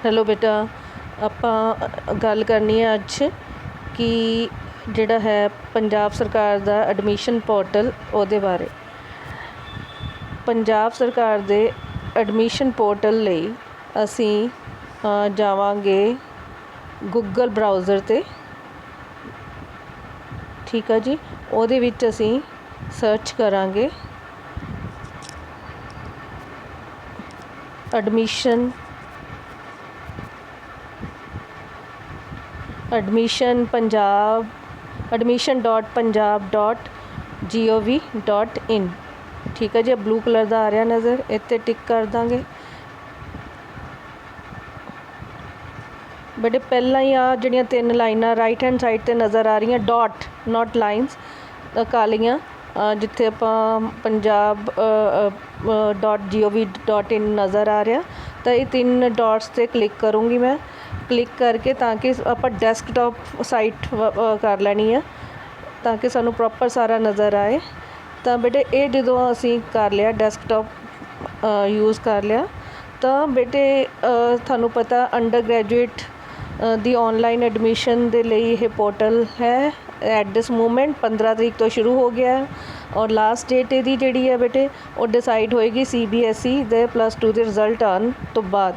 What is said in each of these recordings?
Hello बेटा, ਆਪਾਂ ਗੱਲ ਕਰਨੀ ਹੈ ਅੱਜ कि ਜਿਹੜਾ है पंजाब सरकार ਦਾ एडमिशन पोर्टल ਉਹਦੇ ਬਾਰੇ। पंजाब सरकार ਦੇ एडमिशन पोर्टल ਲਈ ਅਸੀਂ ਜਾਵਾਂਗੇ गूगल ब्राउज़र ਤੇ। ठीक है जी, ਉਹਦੇ ਵਿੱਚ ਅਸੀਂ सर्च करांगे एडमिशन admission.punjab.gov.in। ठीक है जी, ब्लू कलर का आ रहा नज़र, इत्ते टिक कर देंगे। बेटे पहला ही आ जड़ियाँ 3 लाइनां राइट हैंड साइड ते नज़र आ रही, डॉट नॉट लाइनस कालियाँ, जिथे आपां punjab.gov.in नज़र आ रहा, तो ये 3 डॉट्स ते क्लिक करूँगी मैं। क्लिक करके ताकि आप डेस्कटॉप साइट कर लैनी है ताकि सानू प्रॉपर सारा नज़र आए। तो बेटे ये जो असी कर लिया डेस्कटॉप यूज़ कर लिया, तो बेटे थानू पता अंडर ग्रैजुएट दी ऑनलाइन एडमिशन दे लिए ये पोर्टल है एट दिस मूवमेंट 15 तरीक तो शुरू हो गया है और लास्ट डेट यदी जी है बेटे वो डिसाइड होएगी CBSE दे +2 के रिजल्ट आने तो बाद।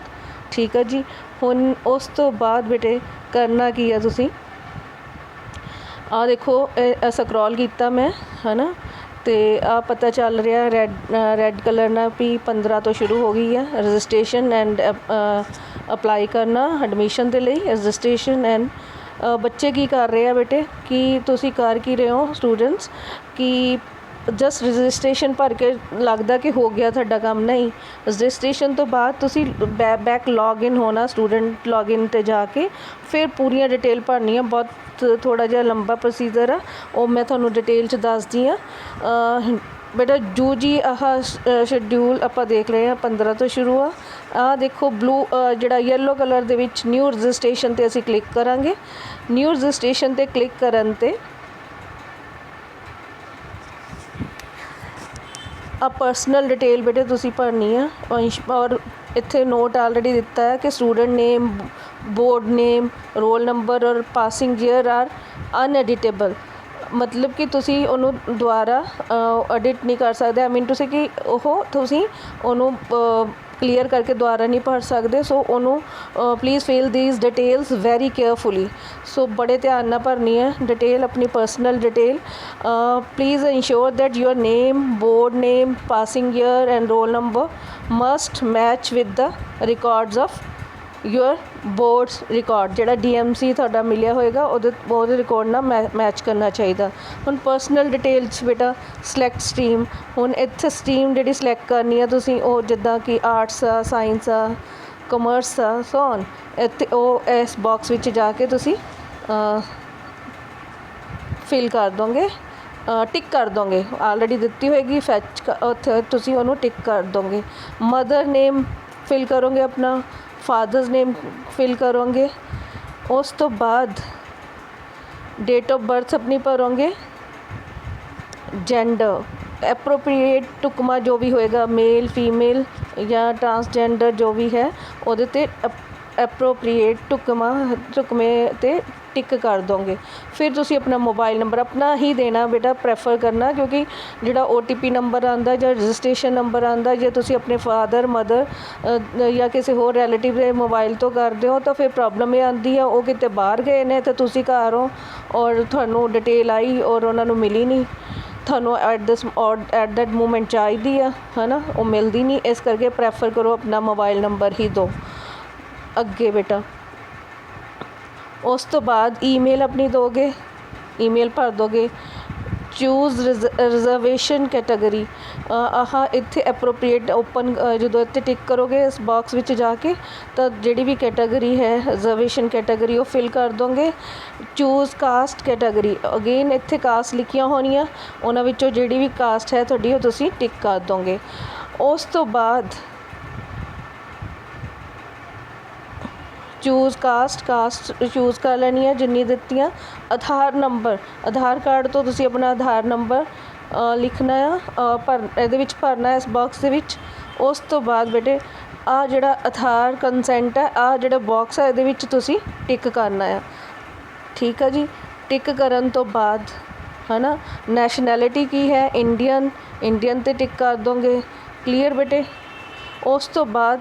ठीक है जी, हुण उस तो बाद बेटे करना की है, तुसी आ देखो स्क्रॉल किया मैं, है ना, तो आ पता चल रहा रेड कलर ना भी 15 तो शुरू हो गई है रजिस्ट्रेशन एंड अप्लाई करना एडमिशन के लिए। रजिस्ट्रेशन एंड बच्चे की कर रहे हैं बेटे कि तुसी कर की रहे हो स्टूडेंट्स कि जस्ट रजिस्ट्रेशन भर के लगता कि हो गया तुहाडा काम, नहीं। रजिस्ट्रेशन तो बाद तुसी बैक लॉग इन होना, स्टूडेंट लॉग इन ते जाके फिर पूरी डिटेल भरनी है। बहुत थोड़ा जिहा लंबा प्रोसीजर आ, वो मैं तुहानू डिटेल च दसदी हाँ बेटा। जो जी आह शेड्यूल आप देख रहे हैं 15 तो शुरू आ देखो ब्लू जिहड़ा yellow colour they which new registration ते असीं क्लिक करांगे। न्यू रजिस्ट्रेशन ते क्लिक करन ते पर्सनल डिटेल बेटे तुसी भरनी है और इत्थे नोट ऑलरेडी दिता है कि student name, board name, roll number और पासिंग ईयर आर अनएडिटेबल, मतलब कि तुसी उन्हों दोबारा एडिट नहीं कर सकते। आई मीन तुसी कि तुसी उन्हों क्लीयर करके दोबारा नहीं भर सकते। सो उन्हों please fill these details very carefully. So बड़े ध्यान ना भरनी है डिटेल, अपनी personal detail. Please ensure that your name, board name, passing year and roll number must match with the records of your boards record. जोड़ा DMC तुहाडा मिलिया होएगा वो रिकॉर्ड ना मैच करना चाहिए। हुण पर्सनल डिटेल्स बेटा सिलेक्ट स्ट्रीम, हुण इत्थे स्ट्रीम जिहड़ी सिलेक्ट करनी है तुसीं वो जिद्दां कि आर्ट्स आ, साइंस आ, कॉमर्स आ, सो ऑन, इत्थे वो इस बॉक्स विच जाके तुसीं फिल कर दोगे, टिक कर दोगे। ऑलरेडी दिती होएगी फैच उत्थे तुसीं उहनूं टिक कर दोगे। मदर नेम फिल करोगे, अपना फादर्स नेम फिल करोगे, उस तो बाद डेट ऑफ बर्थ अपनी भरोगे, जेंडर एप्रोप्रिएट टुकमा जो भी होएगा मेल फीमेल या ट्रांसजेंडर जो भी है उहदे ते एप्रोप्रिएट टुकमे ते टिक कर दोगे। फिर तुसी अपना मोबाइल नंबर अपना ही देना बेटा, प्रेफर करना, क्योंकि जिहड़ा OTP नंबर आंदा या रजिस्ट्रेशन नंबर आंदा जे तुसी अपने फादर मदर या किसी होर रिलेटिव के मोबाइल तो करते हो तो फिर प्रॉब्लम ये आती है वो किते बाहर गए ने तो तुसी घर हो और थानू डिटेल आई और उन्होंने मिली नहीं, थानू एट दैट मूवमेंट चाहिए है ना, वो मिलती नहीं। इस करके प्रेफर करो अपना मोबाइल नंबर ही दो अगे बेटा। उस तो बाद ईमेल अपनी दोगे, ईमेल भर दोगे। चूज़ रिजर्वेशन कैटेगरी, आह इत्थे एप्रोप्रिएट ओपन जो इत्थे टिक करोगे इस बॉक्स विच जाके तो जिहड़ी भी कैटेगरी है रिजर्वेशन कैटेगरी वो फिल कर दोगे। चूज़ कास्ट कैटेगरी, अगेन इत्थे कास्ट लिखियां होनियां, उन्हां विचों जिहड़ी भी कास्ट है तुहाडी वो तुसीं टिक कर दोगे। उस तो बाद चूज़ कास्ट चूज़ कर लैनी है जिन्नी दित्तियां। आधार नंबर, आधार कार्ड तो तुसी अपना आधार नंबर लिखना है, भरना इस बॉक्स दे विच। उस तो बाद बेटे ਆ ਜਿਹੜਾ ਆਧਾਰ ਕੰਸੈਂਟ ਹੈ, ਆ ਜਿਹੜਾ ਬਾਕਸ ਹੈ ਇਹਦੇ ਵਿੱਚ ਤੁਸੀਂ ਟਿਕ ਕਰਨਾ ਆ। ਠੀਕ ਆ ਜੀ। ਟਿਕ ਕਰਨ ਤੋਂ ਬਾਅਦ ਹੈ ਨਾ, ਨੈਸ਼ਨੈਲਿਟੀ ਕੀ ਹੈ, ਇੰਡੀਅਨ, ਇੰਡੀਅਨ 'ਤੇ ਟਿਕ ਕਰ ਦੋਗੇ। ਕਲੀਅਰ ਬੇਟੇ। ਉਸ ਤੋਂ ਬਾਅਦ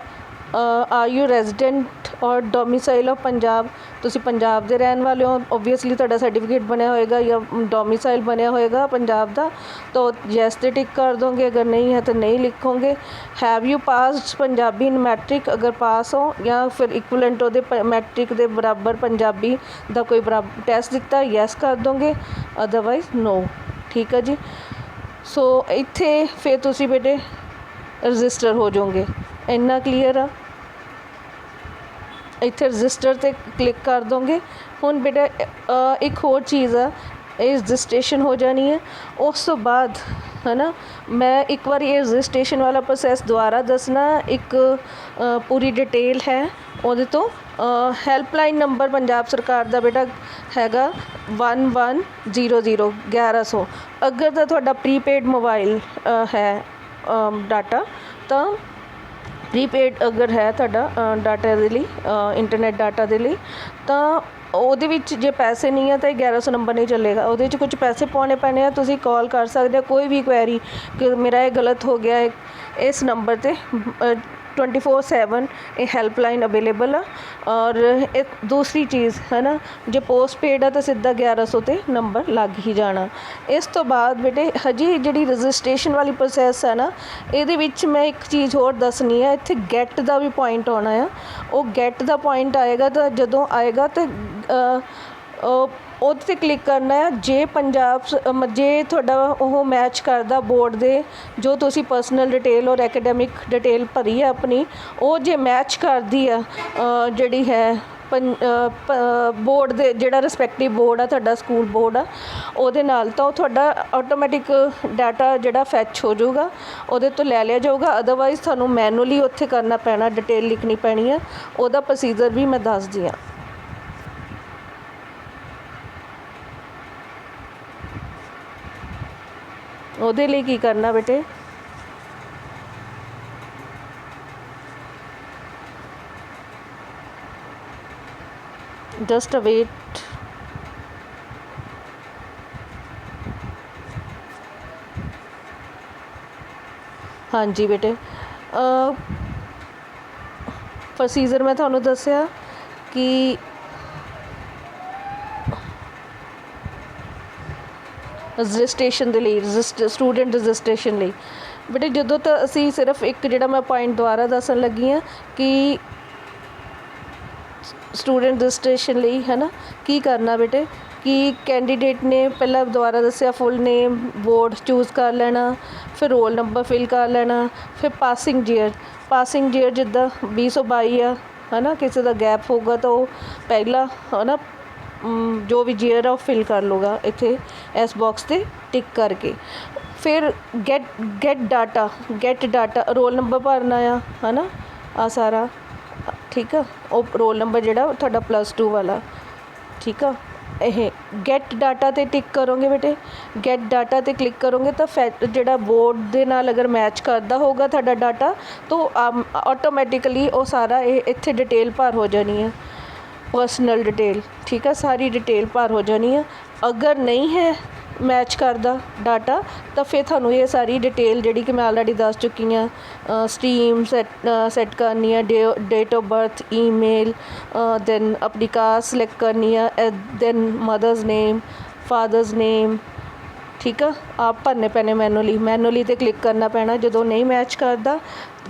ਆਰ ਯੂ ਰੈਜ਼ੀਡੈਂਟ ਔਰ ਡੋਮਿਸਾਈਲ ਆਫ ਪੰਜਾਬ, ਤੁਸੀਂ ਪੰਜਾਬ ਦੇ ਰਹਿਣ ਵਾਲੇ ਹੋ, ਓਬਵੀਅਸਲੀ ਤੁਹਾਡਾ ਸਰਟੀਫਿਕੇਟ ਬਣਿਆ ਹੋਏਗਾ ਜਾਂ ਡੋਮਿਸਾਈਲ ਬਣਿਆ ਹੋਏਗਾ ਪੰਜਾਬ ਦਾ, ਤਾਂ ਯੈਸ 'ਤੇ ਟਿਕ ਕਰ ਦੋਗੇ। ਅਗਰ ਨਹੀਂ ਹੈ ਤਾਂ ਨਹੀਂ ਲਿਖੋਗੇ। Have you passed Punjabi in matric, ਅਗਰ ਪਾਸ ਹੋ ਜਾਂ ਫਿਰ ਇਕੁਇਵਲੈਂਟ ਉਹਦੇ ਮੈਟ੍ਰਿਕ ਦੇ ਬਰਾਬਰ ਪੰਜਾਬੀ ਦਾ ਕੋਈ ਟੈਸਟ ਦਿੱਤਾ, ਯੈਸ ਕਰ ਦੋਗੇ, ਅਦਰਵਾਈਜ਼ ਨੋ। ਠੀਕ ਆ ਜੀ। ਸੋ ਇੱਥੇ ਫਿਰ ਤੁਸੀਂ ਬੇਟੇ ਰਜਿਸਟਰ ਹੋ ਜਾਓਗੇ। ਇੰਨਾ ਕਲੀਅਰ ਆ। ਇੱਥੇ ਰਜਿਸਟਰ 'ਤੇ ਕਲਿੱਕ ਕਰ ਦੋਗੇ। ਹੁਣ ਬੇਟਾ ਇੱਕ ਹੋਰ ਚੀਜ਼ ਆ, ਇਹ ਰਜਿਸਟ੍ਰੇਸ਼ਨ ਹੋ ਜਾਣੀ ਹੈ। ਉਸ ਤੋਂ ਬਾਅਦ ਹੈ ਨਾ, ਮੈਂ ਇੱਕ ਵਾਰੀ ਇਹ ਰਜਿਸਟ੍ਰੇਸ਼ਨ ਵਾਲਾ ਪ੍ਰੋਸੈਸ ਦੁਬਾਰਾ ਦੱਸਣਾ। ਇੱਕ ਪੂਰੀ ਡਿਟੇਲ ਹੈ ਉਹਦੇ ਤੋਂ। ਹੈਲਪਲਾਈਨ ਨੰਬਰ ਪੰਜਾਬ ਸਰਕਾਰ ਦਾ ਬੇਟਾ ਹੈਗਾ 1100 1100। ਅਗਰ ਤਾਂ ਤੁਹਾਡਾ ਪ੍ਰੀਪੇਡ ਮੋਬਾਈਲ ਹੈ ਡਾਟਾ, ਤਾਂ ਪ੍ਰੀਪੇਡ ਅਗਰ ਹੈ ਤੁਹਾਡਾ ਡਾਟਾ ਦੇ ਲਈ, ਇੰਟਰਨੈਟ ਡਾਟਾ ਦੇ ਲਈ, ਤਾਂ ਉਹਦੇ ਵਿੱਚ ਜੇ ਪੈਸੇ ਨਹੀਂ ਹੈ ਤਾਂ 1100 ਨੰਬਰ ਨਹੀਂ ਚੱਲੇਗਾ। ਉਹਦੇ 'ਚ ਕੁਝ ਪੈਸੇ ਪਾਉਣੇ ਪੈਣੇ ਆ। ਤੁਸੀਂ ਕਾਲ ਕਰ ਸਕਦੇ ਹੋ ਕੋਈ ਵੀ ਕੁਐਰੀ ਕਿ ਮੇਰਾ ਇਹ ਗਲਤ ਹੋ ਗਿਆ ਹੈ, ਇਸ ਨੰਬਰ 'ਤੇ 24/7 ਇਹ ਹੈਲਪਲਾਈਨ ਅਵੇਲੇਬਲ ਆ। ਔਰ ਇੱਕ ਦੂਸਰੀ ਚੀਜ਼ ਹੈ ਨਾ, ਜੇ ਪੋਸਟਪੇਡ ਆ ਤਾਂ ਸਿੱਧਾ 1100 'ਤੇ ਨੰਬਰ ਲੱਗ ਹੀ ਜਾਣਾ। ਇਸ ਤੋਂ ਬਾਅਦ ਬੇਟੇ ਹਜੇ ਜਿਹੜੀ ਰਜਿਸਟ੍ਰੇਸ਼ਨ ਵਾਲੀ ਪ੍ਰੋਸੈਸ ਹੈ ਨਾ, ਇਹਦੇ ਵਿੱਚ ਮੈਂ ਇੱਕ ਚੀਜ਼ ਹੋਰ ਦੱਸਣੀ ਹੈ। ਇੱਥੇ ਗੈਟ ਦਾ ਵੀ ਪੁਆਇੰਟ ਆਉਣਾ ਆ। ਉਹ ਗੈਟ ਦਾ ਪੁਆਇੰਟ ਆਏਗਾ ਤਾਂ ਜਦੋਂ ਆਏਗਾ ਤਾਂ ਉਹਦੇ 'ਤੇ ਕਲਿੱਕ ਕਰਨਾ ਹੈ। ਜੇ ਜੇ ਤੁਹਾਡਾ ਉਹ ਮੈਚ ਕਰਦਾ ਬੋਰਡ ਦੇ ਜੋ ਤੁਸੀਂ ਪਰਸਨਲ ਡਿਟੇਲ ਔਰ ਐਕੈਡੈਮਿਕ ਡਿਟੇਲ ਭਰੀ ਹੈ ਆਪਣੀ, ਉਹ ਜੇ ਮੈਚ ਕਰਦੀ ਆ ਜਿਹੜੀ ਹੈ ਬੋਰਡ ਦੇ, ਜਿਹੜਾ ਰਿਸਪੈਕਟਿਵ ਬੋਰਡ ਆ ਤੁਹਾਡਾ, ਸਕੂਲ ਬੋਰਡ ਆ, ਉਹਦੇ ਨਾਲ, ਤਾਂ ਉਹ ਤੁਹਾਡਾ ਆਟੋਮੈਟਿਕ ਡਾਟਾ ਜਿਹੜਾ ਫੈਚ ਹੋ ਜਾਊਗਾ, ਉਹਦੇ ਤੋਂ ਲੈ ਲਿਆ ਜਾਊਗਾ। ਅਦਰਵਾਈਜ਼ ਤੁਹਾਨੂੰ ਮੈਨੂਅਲੀ ਉੱਥੇ ਕਰਨਾ ਪੈਣਾ, ਡਿਟੇਲ ਲਿਖਣੀ ਪੈਣੀ ਹੈ। ਉਹਦਾ ਪ੍ਰੋਸੀਜਰ ਵੀ ਮੈਂ ਦੱਸਦੀ ਹਾਂ। ਉਹਦੇ ਲਈ ਕੀ ਕਰਨਾ ਬੇਟੇ, ਜਸਟ ਅਵੇਟ। ਹਾਂਜੀ ਬੇਟੇ, ਪ੍ਰੋਸੀਜਰ ਮੈਂ ਤੁਹਾਨੂੰ ਦੱਸਿਆ ਕਿ ਰਜਿਸਟ੍ਰੇਸ਼ਨ ਦੇ ਲਈ, ਸਟੂਡੈਂਟ ਰਜਿਸਟ੍ਰੇਸ਼ਨ ਲਈ ਬੇਟੇ, ਜਦੋਂ ਤਾਂ ਅਸੀਂ ਸਿਰਫ ਇੱਕ ਜਿਹੜਾ ਮੈਂ ਪੁਆਇੰਟ ਦੁਬਾਰਾ ਦੱਸਣ ਲੱਗੀ ਹਾਂ ਕਿ ਸਟੂਡੈਂਟ ਰਜਿਸਟ੍ਰੇਸ਼ਨ ਲਈ ਹੈ ਨਾ, ਕੀ ਕਰਨਾ ਬੇਟੇ ਕਿ ਕੈਂਡੀਡੇਟ ਨੇ ਪਹਿਲਾਂ ਦੁਬਾਰਾ ਦੱਸਿਆ ਫੁੱਲ ਨੇਮ, ਬੋਰਡ ਚੂਜ਼ ਕਰ ਲੈਣਾ, ਫਿਰ ਰੋਲ ਨੰਬਰ ਫਿਲ ਕਰ ਲੈਣਾ, ਫਿਰ ਪਾਸਿੰਗ ਈਅਰ ਜਿੱਦਾਂ 2022 ਆ ਹੈ ਨਾ, ਕਿਸੇ ਦਾ ਗੈਪ ਹੋਊਗਾ ਤਾਂ ਉਹ ਪਹਿਲਾ ਹੈ ਨਾ ਜੋ ਵੀ ਈਅਰ ਆ ਉਹ ਫਿਲ ਕਰ ਲੂਗਾ ਇੱਥੇ ਇਸ ਬਾਕਸ 'ਤੇ ਟਿਕ ਕਰਕੇ। ਫਿਰ ਗੈਟ ਡਾਟਾ ਰੋਲ ਨੰਬਰ ਭਰਨਾ ਆ ਹੈ ਨਾ, ਆ ਸਾਰਾ ਠੀਕ ਆ। ਉਹ ਰੋਲ ਨੰਬਰ ਜਿਹੜਾ ਤੁਹਾਡਾ +2 ਵਾਲਾ, ਠੀਕ ਆ। ਇਹ ਗੈਟ ਡਾਟਾ 'ਤੇ ਟਿਕ ਕਰੋਗੇ ਬੇਟੇ। ਗੈਟ ਡਾਟਾ 'ਤੇ ਕਲਿੱਕ ਕਰੋਗੇ ਤਾਂ ਜਿਹੜਾ ਬੋਰਡ ਦੇ ਨਾਲ ਅਗਰ ਮੈਚ ਕਰਦਾ ਹੋਊਗਾ ਤੁਹਾਡਾ ਡਾਟਾ, ਤਾਂ ਆਟੋਮੈਟਿਕਲੀ ਉਹ ਸਾਰਾ ਇਹ ਇੱਥੇ ਡਿਟੇਲ ਭਰ ਹੋ ਜਾਣੀ ਹੈ, ਪਰਸਨਲ ਡਿਟੇਲ। ਠੀਕ ਆ, ਸਾਰੀ ਡਿਟੇਲ ਭਰ ਹੋ ਜਾਣੀ ਆ। ਅਗਰ ਨਹੀਂ ਹੈ ਮੈਚ ਕਰਦਾ ਡਾਟਾ, ਤਾਂ ਫਿਰ ਤੁਹਾਨੂੰ ਇਹ ਸਾਰੀ ਡਿਟੇਲ ਜਿਹੜੀ ਕਿ ਮੈਂ ਆਲਰੇਡੀ ਦੱਸ ਚੁੱਕੀ ਹਾਂ, ਸਟਰੀਮ ਸੈੱਟ ਕਰਨੀ ਹੈ, date of birth, email, then ਆਪਣੀ ਕਾਸਟ ਸਿਲੈਕਟ ਕਰਨੀ ਆ, then mother's name, father's name. ਠੀਕ ਆ, ਆਪ ਭਰਨੇ ਪੈਣੇ ਮੈਨੂਅਲੀ 'ਤੇ ਕਲਿੱਕ ਕਰਨਾ ਪੈਣਾ। ਜਦੋਂ ਨਹੀਂ ਮੈਚ ਕਰਦਾ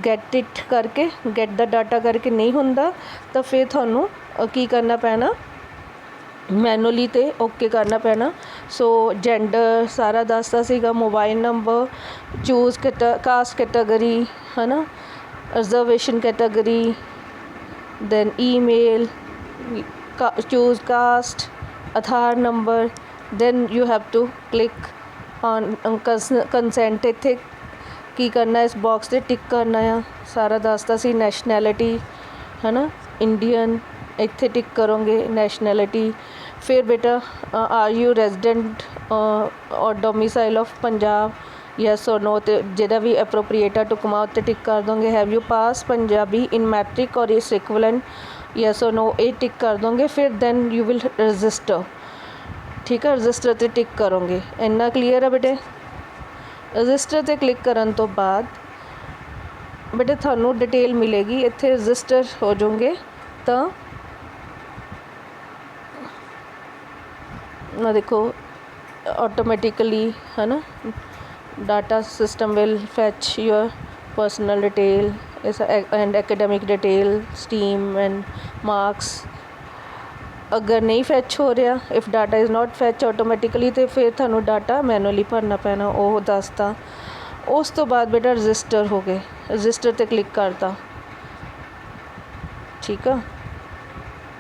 ਗੈਟ ਇਟ ਕਰਕੇ, ਗੈਟ ਦਾ ਡਾਟਾ ਕਰਕੇ ਨਹੀਂ ਹੁੰਦਾ, ਤਾਂ ਫਿਰ ਤੁਹਾਨੂੰ ਕੀ ਕਰਨਾ ਪੈਣਾ, ਮੈਨੂਅਲੀ 'ਤੇ ਓਕੇ ਕਰਨਾ ਪੈਣਾ। ਸੋ ਜੈਂਡਰ ਸਾਰਾ ਦੱਸਦਾ ਸੀਗਾ, mobile number, choose caste category ਹੈ ਨਾ, reservation category, then email, choose caste, Aadhaar number, then you have to click on consent. ਇੱਥੇ ਕੀ ਕਰਨਾ, ਇਸ ਬਾਕਸ 'ਤੇ ਟਿਕ ਕਰਨਾ ਆ। ਸਾਰਾ ਦੱਸਦਾ ਸੀ। ਨੈਸ਼ਨੈਲਿਟੀ ਹੈ ਨਾ, ਇੰਡੀਅਨ, ਇੱਥੇ ਟਿਕ ਕਰੋਗੇ ਨੈਸ਼ਨੈਲਿਟੀ। ਫਿਰ ਬੇਟਾ ਆਰ ਯੂ ਰੈਜ਼ੀਡੈਂਟ ਔਰ domicile of Punjab, yes or ਨੋ ਤੇ ਜਿਹੜਾ ਵੀ ਐਪਰੋਪਰੀਏਟ ਆ ਟੁਕਮਾ ਉੱਤੇ ਟਿਕ ਕਰ ਦੋਗੇ। Have you pass Punjabi in matric ਔਰ ਇਸ ਇਕਵਲੈਂਟ, ਯੈਸ ਔਰ ਨੋ ਇਹ ਟਿਕ ਕਰ ਦੋਗੇ। ਫਿਰ ਦੈਨ ਯੂ ਵਿਲ ਰਜਿਸਟਰ, ਠੀਕ ਹੈ। ਰਜਿਸਟਰ 'ਤੇ ਟਿਕ ਕਰੋਗੇ। ਇੰਨਾ ਕਲੀਅਰ ਹੈ ਬੇਟੇ। ਰਜਿਸਟਰ 'ਤੇ ਕਲਿੱਕ ਕਰਨ ਤੋਂ ਬਾਅਦ ਬੇਟੇ ਤੁਹਾਨੂੰ ਡਿਟੇਲ ਮਿਲੇਗੀ ਇੱਥੇ। ਰਜਿਸਟਰ ਹੋ ਜਾਓਗੇ ਤਾਂ ਨਾ ਦੇਖੋ ਆਟੋਮੈਟਿਕਲੀ ਹੈ ਨਾ, data system will fetch your personal detail and academic detail stream and marks. अगर नहीं फैच हो रहा, if data is not fetch automatically, तो फिर थानू डाटा मैनुअली भरना पैना, वो दसता। उस तो बाद बेटा रजिस्टर हो गए। रजिस्टर ते क्लिक करता, ठीक है।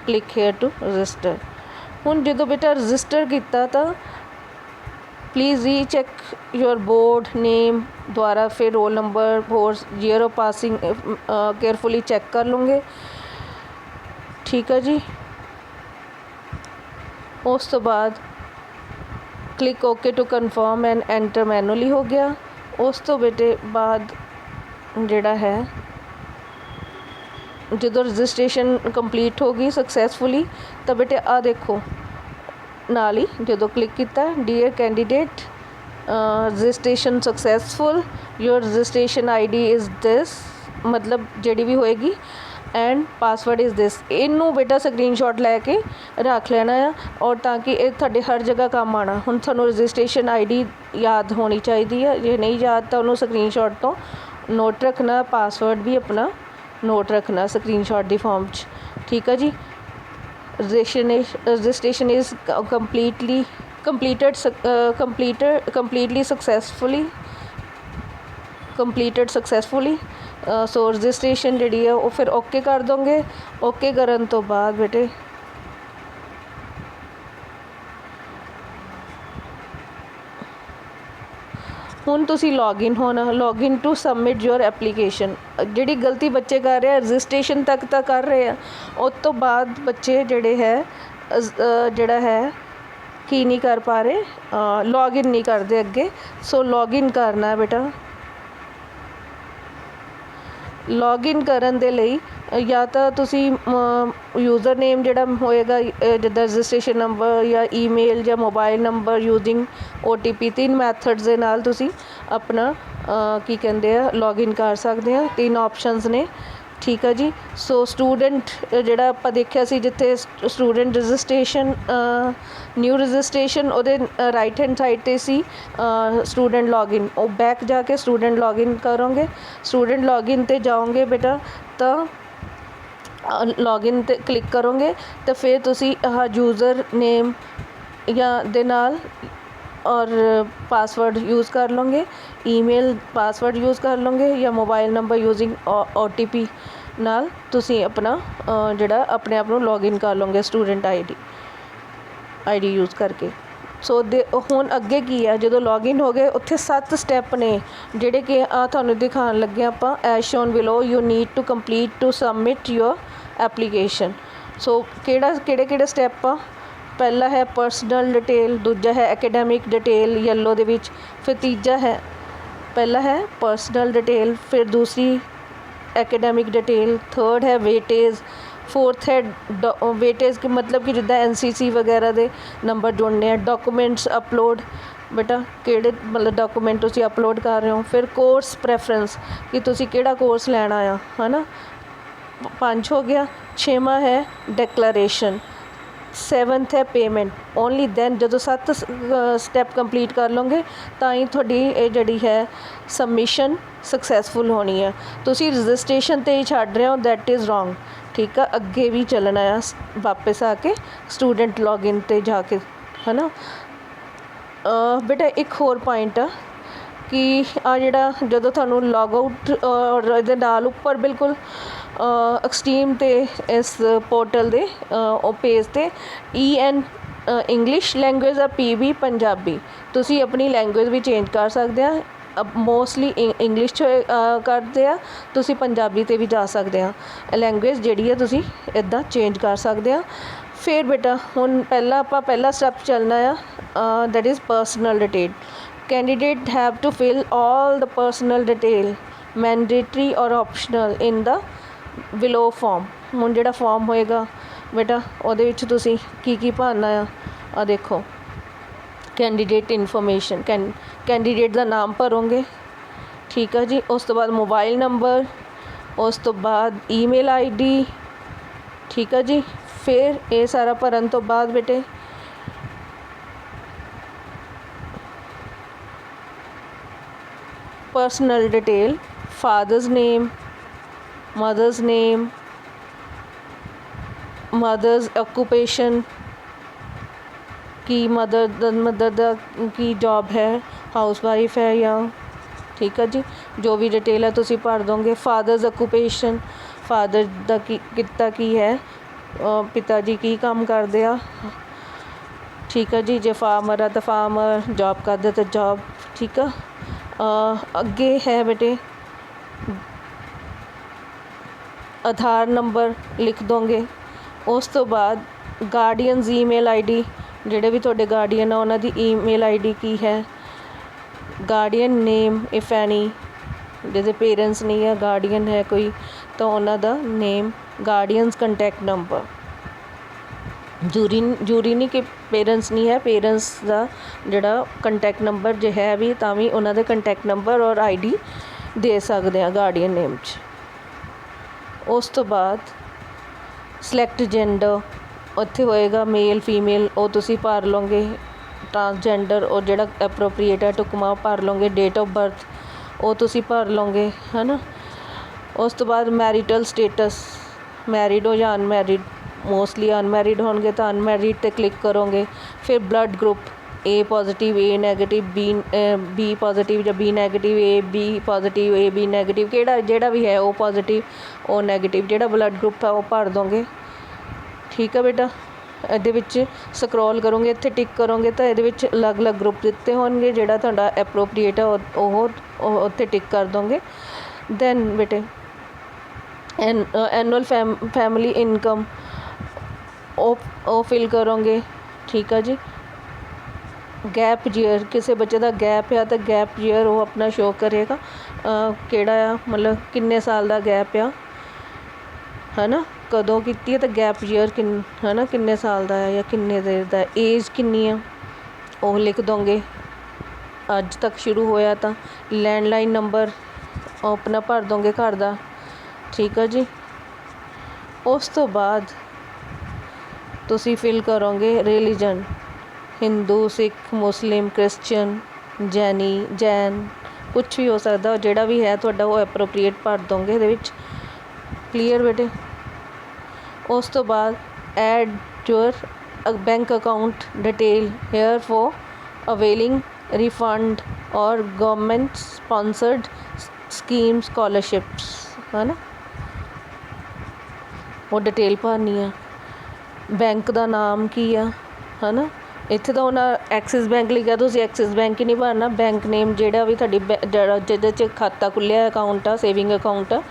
Click here to register. हुण जो बेटा रजिस्टर किया तो प्लीज़ री चैक योर बोर्ड नेम द्वारा, फिर रोल नंबर, होर year of passing carefully check कर लूँगे, ठीक है जी। उस तो बाद click okay to confirm and enter manually हो गया। उस तो बेटे बाद जिहड़ा है जो रजिस्ट्रेशन कंप्लीट हो गई सक्सैसफुली, तो बेटे आ देखो नाल ही जो क्लिक किया, dear candidate registration successful, your registration ID is this, मतलब जी भी होएगी, एंड पासवर्ड इज़ दिस। इनू बेटा स्क्रीनशॉट लैके रख लेना है, और ताकि ये तुहाडे हर जगह काम आना। हुण तुहानू रजिस्ट्रेशन ID याद होनी चाहिए है, जे नहीं याद तो उन्होंने स्क्रीनशॉट तो नोट रखना, पासवर्ड भी अपना नोट रखना स्क्रीनशॉट दी फॉर्म च, ठीक है जी। Registration is completely successfully so registration जी है वो फिर ओके कर दोगे। ओके करन तो बाद बेटे हुण तुसी लॉगिन होना, login to submit your application. जिहड़ी गलती बच्चे कर रहे हैं रजिस्ट्रेशन तक तो कर रहे हैं, उस तो बाद बच्चे जिहड़े है जिहड़ा है की नहीं कर पा रहे, लॉगिन नहीं करते अगे। सो लॉगिन करना है बेटा। लॉगिन करन दे लई या तो तुसी यूज़र नेम जिहड़ा होएगा जिद्दां रजिस्ट्रेशन नंबर या ईमेल या mobile number using OTP, 3 methods दे नाल तुसी अपना की कहंदे आ लॉगिन कर सकते हैं। 3 ऑप्शनस ने, ठीक है जी। सो स्टूडेंट जिहड़ा आपां देखिया सी जिथे स्टूडेंट रजिस्ट्रेशन न्यू रजिस्ट्रेशन उहदे राइट हैंड साइड ते सी स्टूडेंट लॉगिन, वो बैक जाके स्टूडेंट लॉगिन करोगे। स्टूडेंट लॉगिन ते जाओगे बेटा तो लॉगिन ते क्लिक करोगे तो फिर तुसी यूज़र नेम या दे नाल और पासवर्ड यूज़ कर लोगे, ईमेल पासवर्ड यूज़ कर लोगे, या मोबाइल नंबर यूजिंग OTP नाल तुसी अपना जिहड़ा अपने आप नूं लॉगिन कर लोगे स्टूडेंट ID यूज़ करके। सो दे हुण अगे की है, जो लॉगिन हो गए उत्थे 7 स्टैप ने जिहड़े कि तुहानूं दिखाण लगे आपां। As shown below you need to complete to submit your application. So किहड़े स्टैप आ, पहला है पर्सनल डिटेल, दूजा है एकेडमिक डिटेल येलो दे विच, फिर तीजा है पहला है पर्सनल डिटेल, फिर दूसरी एकेडमिक डिटेल, थर्ड है वेटेज, फोर्थ है वेटेज के मतलब कि जिद्दां NCC वगैरह दे नंबर जुड़ने हैं। डॉकूमेंट्स अपलोड बेटा किहड़े मतलब डॉकूमेंट तुसी अपलोड कर रहे हो। फिर कोर्स प्रेफरेंस कि तुसी किहड़ा कोर्स लैना है ना, 5 हो गया। 6वां है डिक्लेरेशन, 7th है पेमेंट। ओनली दैन जो 7 स्टैप कंप्लीट कर लोगे तो ही थोड़ी ये जड़ी है सबमिशन सक्सैसफुल होनी है। तुसी रजिस्ट्रेशन ते ही छड़ रहे हो, दैट इज़ रॉन्ग, ठीक है। अगे भी चलना है वापस आके स्टूडेंट लॉगिन ते जाके, है ना। बेटा एक होर पॉइंट आ कि आ जिहड़ा जदों तुहानूं लॉग आउट और इहदे नाल उपर बिल्कुल एक्सट्रीम ते इस पोर्टल दे पेज ते EN इंग्लिश लैंग्वेज आ PB पंजाबी, तुसी अपनी लैंग्वेज भी चेंज कर सकते हैं। अब मोस्टली इंग्लिश करते हैं, तुसी पंजाबी ते भी जा सकते हैं। लैंग्वेज जिहड़ी है तुसी इदां चेंज कर सकते हैं। फिर बेटा हुण पहला स्टैप चलना है that is personal detail. Candidate have to fill all the personal detail mandatory or optional in the below form। ਹੁਣ ਜਿਹੜਾ ਫਾਰਮ ਹੋਏਗਾ ਬੇਟਾ ਉਹਦੇ ਵਿੱਚ ਤੁਸੀਂ ਕੀ ਭਰਨਾ ਆ ਦੇਖੋ ਕੈਂਡੀਡੇਟ ਇਨਫੋਰਮੇਸ਼ਨ ਕੈਂਡੀਡੇਟ ਦਾ ਨਾਮ ਭਰੋਗੇ, ਠੀਕ ਆ ਜੀ। ਉਸ ਤੋਂ ਬਾਅਦ ਮੋਬਾਈਲ ਨੰਬਰ, ਉਸ ਤੋਂ ਬਾਅਦ ਈਮੇਲ ਆਈਡੀ, ਠੀਕ ਆ ਜੀ। ਫਿਰ ਇਹ ਸਾਰਾ ਭਰਨ ਤੋਂ ਬਾਅਦ ਬੇਟੇ personal detail, father's name, mother's name, mother's occupation की मदर दा की जॉब है, हाउस वाइफ है या, ठीक है जी। जो भी डिटेल है तुसी भर दोगे। फादर्स ऑक्यूपेशन, फादर दा की किता की है, पिता जी की काम करते आ, ठीक है जी। जे फार्मर है तो फार्मर, जॉब करते तो जॉब, ठीक है। अगे है बेटे आधार नंबर लिख दोगे। उस तो बाद गार्डियनस ईमेल आईडी, ਜਿਹੜੇ ਵੀ ਤੁਹਾਡੇ ਗਾਰਡੀਅਨ ਆ ਉਹਨਾਂ ਦੀ ਈਮੇਲ ਆਈਡੀ ਕੀ ਹੈ। ਗਾਰਡੀਅਨ ਨੇਮ ਇਫ ਐਨੀ, ਜਿਹਦੇ ਪੇਰੈਂਟਸ ਨਹੀਂ ਹੈ ਗਾਰਡੀਅਨ ਹੈ ਕੋਈ ਤਾਂ ਉਹਨਾਂ ਦਾ ਨੇਮ। ਗਾਰਡੀਅਨਸ ਕੰਟੈਕਟ ਨੰਬਰ, ਜ਼ਰੂਰੀ ਨਹੀਂ ਕਿ ਪੇਰੈਂਟਸ ਨਹੀਂ ਹੈ, ਪੇਰੈਂਟਸ ਦਾ ਜਿਹੜਾ ਕੰਟੈਕਟ ਨੰਬਰ ਜੇ ਹੈ ਵੀ ਤਾਂ ਵੀ ਉਹਨਾਂ ਦੇ ਕੰਟੈਕਟ ਨੰਬਰ ਔਰ ਆਈਡੀ ਦੇ ਸਕਦੇ ਆ ਗਾਰਡੀਅਨ ਨੇਮ 'ਚ। ਉਸ ਤੋਂ ਬਾਅਦ ਸਿਲੈਕਟ ਜੈਂਡਰ, ਉੱਥੇ ਹੋਏਗਾ ਮੇਲ ਫੀਮੇਲ, ਉਹ ਤੁਸੀਂ ਭਰ ਲਓਗੇ। ਟਰਾਂਸਜੈਂਡਰ ਉਹ ਜਿਹੜਾ ਐਪਰੋਪਰੀਏਟ ਹੈ ਢੁਕਵਾਂ ਭਰ ਲਓਗੇ। ਡੇਟ ਆਫ ਬਰਥ ਉਹ ਤੁਸੀਂ ਭਰ ਲਓਗੇ, ਹੈ ਨਾ। ਉਸ ਤੋਂ ਬਾਅਦ ਮੈਰੀਟਲ ਸਟੇਟਸ, ਮੈਰਿਡ ਹੋ ਜਾਂ ਅਨਮੈਰਿਡ, मोस्टली अनमैरिड होंगे तो अनमैरिड पे क्लिक करोगे। फिर blood group A positive, A negative, B positive या B negative, A B positive, A B negative, केड़ा जेड़ा भी है ओ पॉजिटिव ओ नैगेटिव, जेड़ा ब्लड ग्रुप है वो भर दोगे, ठीक है बेटा। ਇਹਦੇ ਵਿੱਚ ਸਕਰੋਲ ਕਰੋਗੇ, ਇੱਥੇ ਟਿਕ ਕਰੋਗੇ ਤਾਂ ਇਹਦੇ ਵਿੱਚ ਅਲੱਗ-ਅਲੱਗ ਗਰੁੱਪ ਦਿੱਤੇ ਹੋਣਗੇ। ਜਿਹੜਾ ਤੁਹਾਡਾ ਐਪਰੋਪਰੀਏਟ ਹੈ ਉਹ ਉੱਥੇ ਟਿਕ ਕਰ ਦੋਗੇ। ਦੈਨ ਬੇਟੇ ਐਨੂਅਲ ਫੈਮਿਲੀ ਇਨਕਮ ਉਹ ਫਿਲ ਕਰੋਗੇ, ਠੀਕ ਆ ਜੀ। ਗੈਪ ਈਅਰ, ਕਿਸੇ ਬੱਚੇ ਦਾ ਗੈਪ ਆ ਤਾਂ ਗੈਪ ਈਅਰ ਉਹ ਆਪਣਾ ਸ਼ੋ ਕਰੇਗਾ ਕਿਹੜਾ ਆ, ਮਤਲਬ ਕਿੰਨੇ ਸਾਲ ਦਾ ਗੈਪ ਆ, ਹੈ ਨਾ, ਕਦੋਂ ਕੀਤੀ ਹੈ ਤਾਂ ਗੈਪ ਈਅਰ ਹੈ ਨਾ, ਕਿੰਨੇ ਸਾਲ ਦਾ ਆ ਜਾਂ ਕਿੰਨੇ ਦੇਰ ਦਾ। ਏਜ ਕਿੰਨੀ ਆ ਉਹ ਲਿਖ ਦੋਗੇ, ਅੱਜ ਤੱਕ ਸ਼ੁਰੂ ਹੋਇਆ ਤਾਂ। ਲੈਂਡਲਾਈਨ ਨੰਬਰ ਉਹ ਆਪਣਾ ਭਰ ਦੋਗੇ ਘਰ ਦਾ, ਠੀਕ ਆ ਜੀ। ਉਸ ਤੋਂ ਬਾਅਦ ਤੁਸੀਂ ਫਿਲ ਕਰੋਗੇ ਰਿਲੀਜਨ, ਹਿੰਦੂ, ਸਿੱਖ, ਮੁਸਲਿਮ, ਕ੍ਰਿਸਚਨ, ਜੈਨ, ਕੁਛ ਵੀ ਹੋ ਸਕਦਾ, ਜਿਹੜਾ ਵੀ ਹੈ ਤੁਹਾਡਾ ਉਹ ਐਪਰੋਪਰੀਏਟ ਭਰ ਦੋਗੇ ਇਹਦੇ ਵਿੱਚ। ਕਲੀਅਰ ਬੇਟੇ। ਉਸ ਤੋਂ ਬਾਅਦ add your bank account detail here for availing refund or government sponsored scheme scholarships, ਹੈ ਨਾ, ਉਹ ਡਿਟੇਲ ਭਰਨੀ ਆ। ਬੈਂਕ ਦਾ ਨਾਮ ਕੀ ਆ, ਹੈ ਨਾ। ਇੱਥੇ ਤਾਂ ਉਹਨਾਂ ਐਕਸਿਸ ਬੈਂਕ ਲਿਖਿਆ, ਤੁਸੀਂ ਐਕਸਿਸ ਬੈਂਕ ਹੀ ਨਹੀਂ ਭਰਨਾ। ਬੈਂਕ ਨੇਮ ਜਿਹੜਾ ਵੀ ਤੁਹਾਡੀ ਜਿਹੜਾ ਜਿਹਦੇ 'ਚ ਖਾਤਾ ਖੁੱਲ੍ਹਿਆ ਅਕਾਊਂਟ ਆ, ਸੇਵਿੰਗ ਅਕਾਊਂਟ ਆ,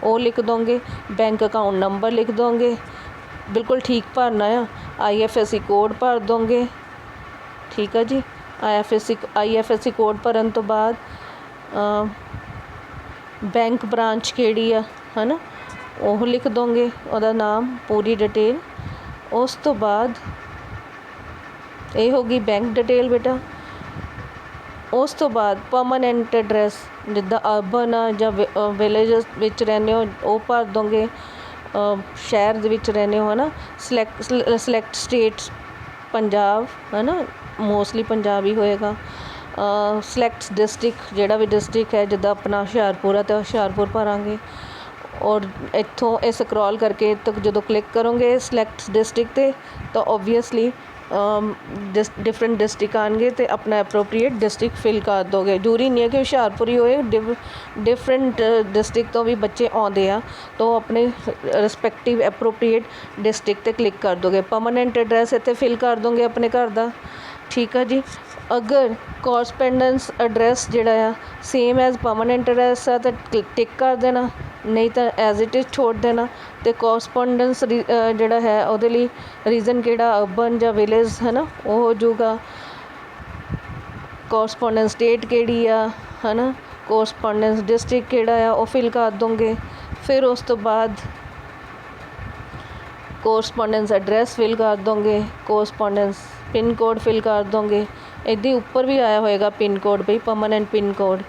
ਉਹ ਲਿਖ ਦੋਗੇ। ਬੈਂਕ ਅਕਾਊਂਟ ਨੰਬਰ ਲਿਖ ਦੋਗੇ, ਬਿਲਕੁਲ ਠੀਕ ਭਰਨਾ ਆ। IFSC ਕੋਡ ਭਰ ਦੋਗੇ, ਠੀਕ ਆ ਜੀ। IFSC ਕੋਡ ਭਰਨ ਤੋਂ ਬਾਅਦ ਬੈਂਕ ਬ੍ਰਾਂਚ ਕਿਹੜੀ ਆ, ਹੈ ਨਾ, ਉਹ ਲਿਖ ਦੋਗੇ, ਉਹਦਾ ਨਾਮ, ਪੂਰੀ ਡਿਟੇਲ। ਉਸ ਤੋਂ ਬਾਅਦ ਇਹ ਹੋ ਗਈ ਬੈਂਕ ਡਿਟੇਲ ਬੇਟਾ। ਉਸ ਤੋਂ ਬਾਅਦ ਪਰਮਾਨੈਂਟ ਐਡਰੈਸ, ਜਿੱਦਾਂ ਅਰਬਨ ਆ ਜਾਂ ਵਿਲੇਜਸ ਵਿੱਚ ਰਹਿੰਦੇ ਹੋ ਉਹ ਭਰ ਦੋਗੇ, ਸ਼ਹਿਰ ਦੇ ਵਿੱਚ ਰਹਿੰਦੇ ਹੋ, ਹੈ ਨਾ। ਸਿਲੈਕਟ ਸਟੇਟਸ, ਪੰਜਾਬ, ਹੈ ਨਾ, ਮੋਸਟਲੀ ਪੰਜਾਬ ਹੀ ਹੋਏਗਾ। ਸਿਲੈਕਟ ਡਿਸਟ੍ਰਿਕਟ, ਜਿਹੜਾ ਵੀ ਡਿਸਟ੍ਰਿਕਟ ਹੈ, ਜਿੱਦਾਂ ਆਪਣਾ ਹੁਸ਼ਿਆਰਪੁਰ ਹੈ ਤਾਂ ਹੁਸ਼ਿਆਰਪੁਰ ਭਰਾਂਗੇ। ਔਰ ਇੱਥੋਂ ਇਹ ਸਕਰੋਲ ਕਰਕੇ ਤੱਕ ਜਦੋਂ ਕਲਿੱਕ ਕਰੋਗੇ ਸਿਲੈਕਟ ਡਿਸਟ੍ਰਿਕਟ 'ਤੇ ਤਾਂ ਓਬਵੀਅਸਲੀ ਡਿਫਰੈਂਟ ਡਿਸਟ੍ਰਿਕਟ ਆਉਣਗੇ ਅਤੇ ਆਪਣਾ ਐਪਰੋਪਰੀਏਟ ਡਿਸਟ੍ਰਿਕਟ ਫਿਲ ਕਰ ਦੋਗੇ। ਜ਼ਰੂਰੀ ਨਹੀਂ ਹੈ ਕਿ ਹੁਸ਼ਿਆਰਪੁਰ ਹੀ ਹੋਏ, ਡਿਫਰੈਂਟ ਡਿਸਟ੍ਰਿਕਟ ਤੋਂ ਵੀ ਬੱਚੇ ਆਉਂਦੇ ਆ ਤਾਂ ਉਹ ਆਪਣੇ ਰਿਸਪੈਕਟਿਵ ਐਪਰੋਪਰੀਏਟ ਡਿਸਟ੍ਰਿਕਟ 'ਤੇ ਕਲਿੱਕ ਕਰ ਦੋਗੇ। ਪਰਮਾਨੈਂਟ ਐਡਰੈਸ ਇੱਥੇ ਫਿਲ ਕਰ ਦੋਗੇ ਆਪਣੇ ਘਰ ਦਾ, ਠੀਕ ਆ ਜੀ। ਅਗਰ ਕੋਰਸਪੈਂਡੈਂਸ ਐਡਰੈਸ ਜਿਹੜਾ ਆ ਸੇਮ ਐਜ਼ ਪਰਮਾਨੈਂਟ ਐਡਰੈਸ ਆ ਤਾਂ ਟਿਕ ਕਰ ਦੇਣਾ, ਨਹੀਂ ਤਾਂ ਐਜ਼ ਇਟ ਇਜ਼ ਛੋੜ ਦੇਣਾ। ਅਤੇ ਕੋਰਸਪੋਂਡੈਂਸ ਜਿਹੜਾ ਹੈ ਉਹਦੇ ਲਈ ਰੀਜ਼ਨ ਕਿਹੜਾ, ਅਰਬਨ ਜਾਂ ਵਿਲੇਜ, ਹੈ ਨਾ, ਉਹ ਹੋ ਜਾਊਗਾ। ਕੋਰਸਪੋਂਡੈਂਸ ਡੇਟ ਕਿਹੜੀ ਆ, ਹੈ ਨਾ, ਕੋਰਸਪੋਂਡੈਂਸ ਡਿਸਟ੍ਰਿਕਟ ਕਿਹੜਾ ਆ ਉਹ ਫਿਲ ਕਰ ਦੋਗੇ। ਫਿਰ ਉਸ ਤੋਂ ਬਾਅਦ ਕੋਰਸਪੋਂਡੈਂਸ ਐਡਰੈਸ ਫਿਲ ਕਰ ਦੋਗੇ, ਕੋਰਸਪੋਂਡੈਂਸ ਪਿਨ ਕੋਡ ਫਿਲ ਕਰ ਦੋਗੇ। ਇੱਦਾਂ ਉੱਪਰ ਵੀ ਆਇਆ ਹੋਏਗਾ ਪਿਨ ਕੋਡ ਬਈ, ਪਰਮਾਨੈਂਟ ਪਿਨ ਕੋਡ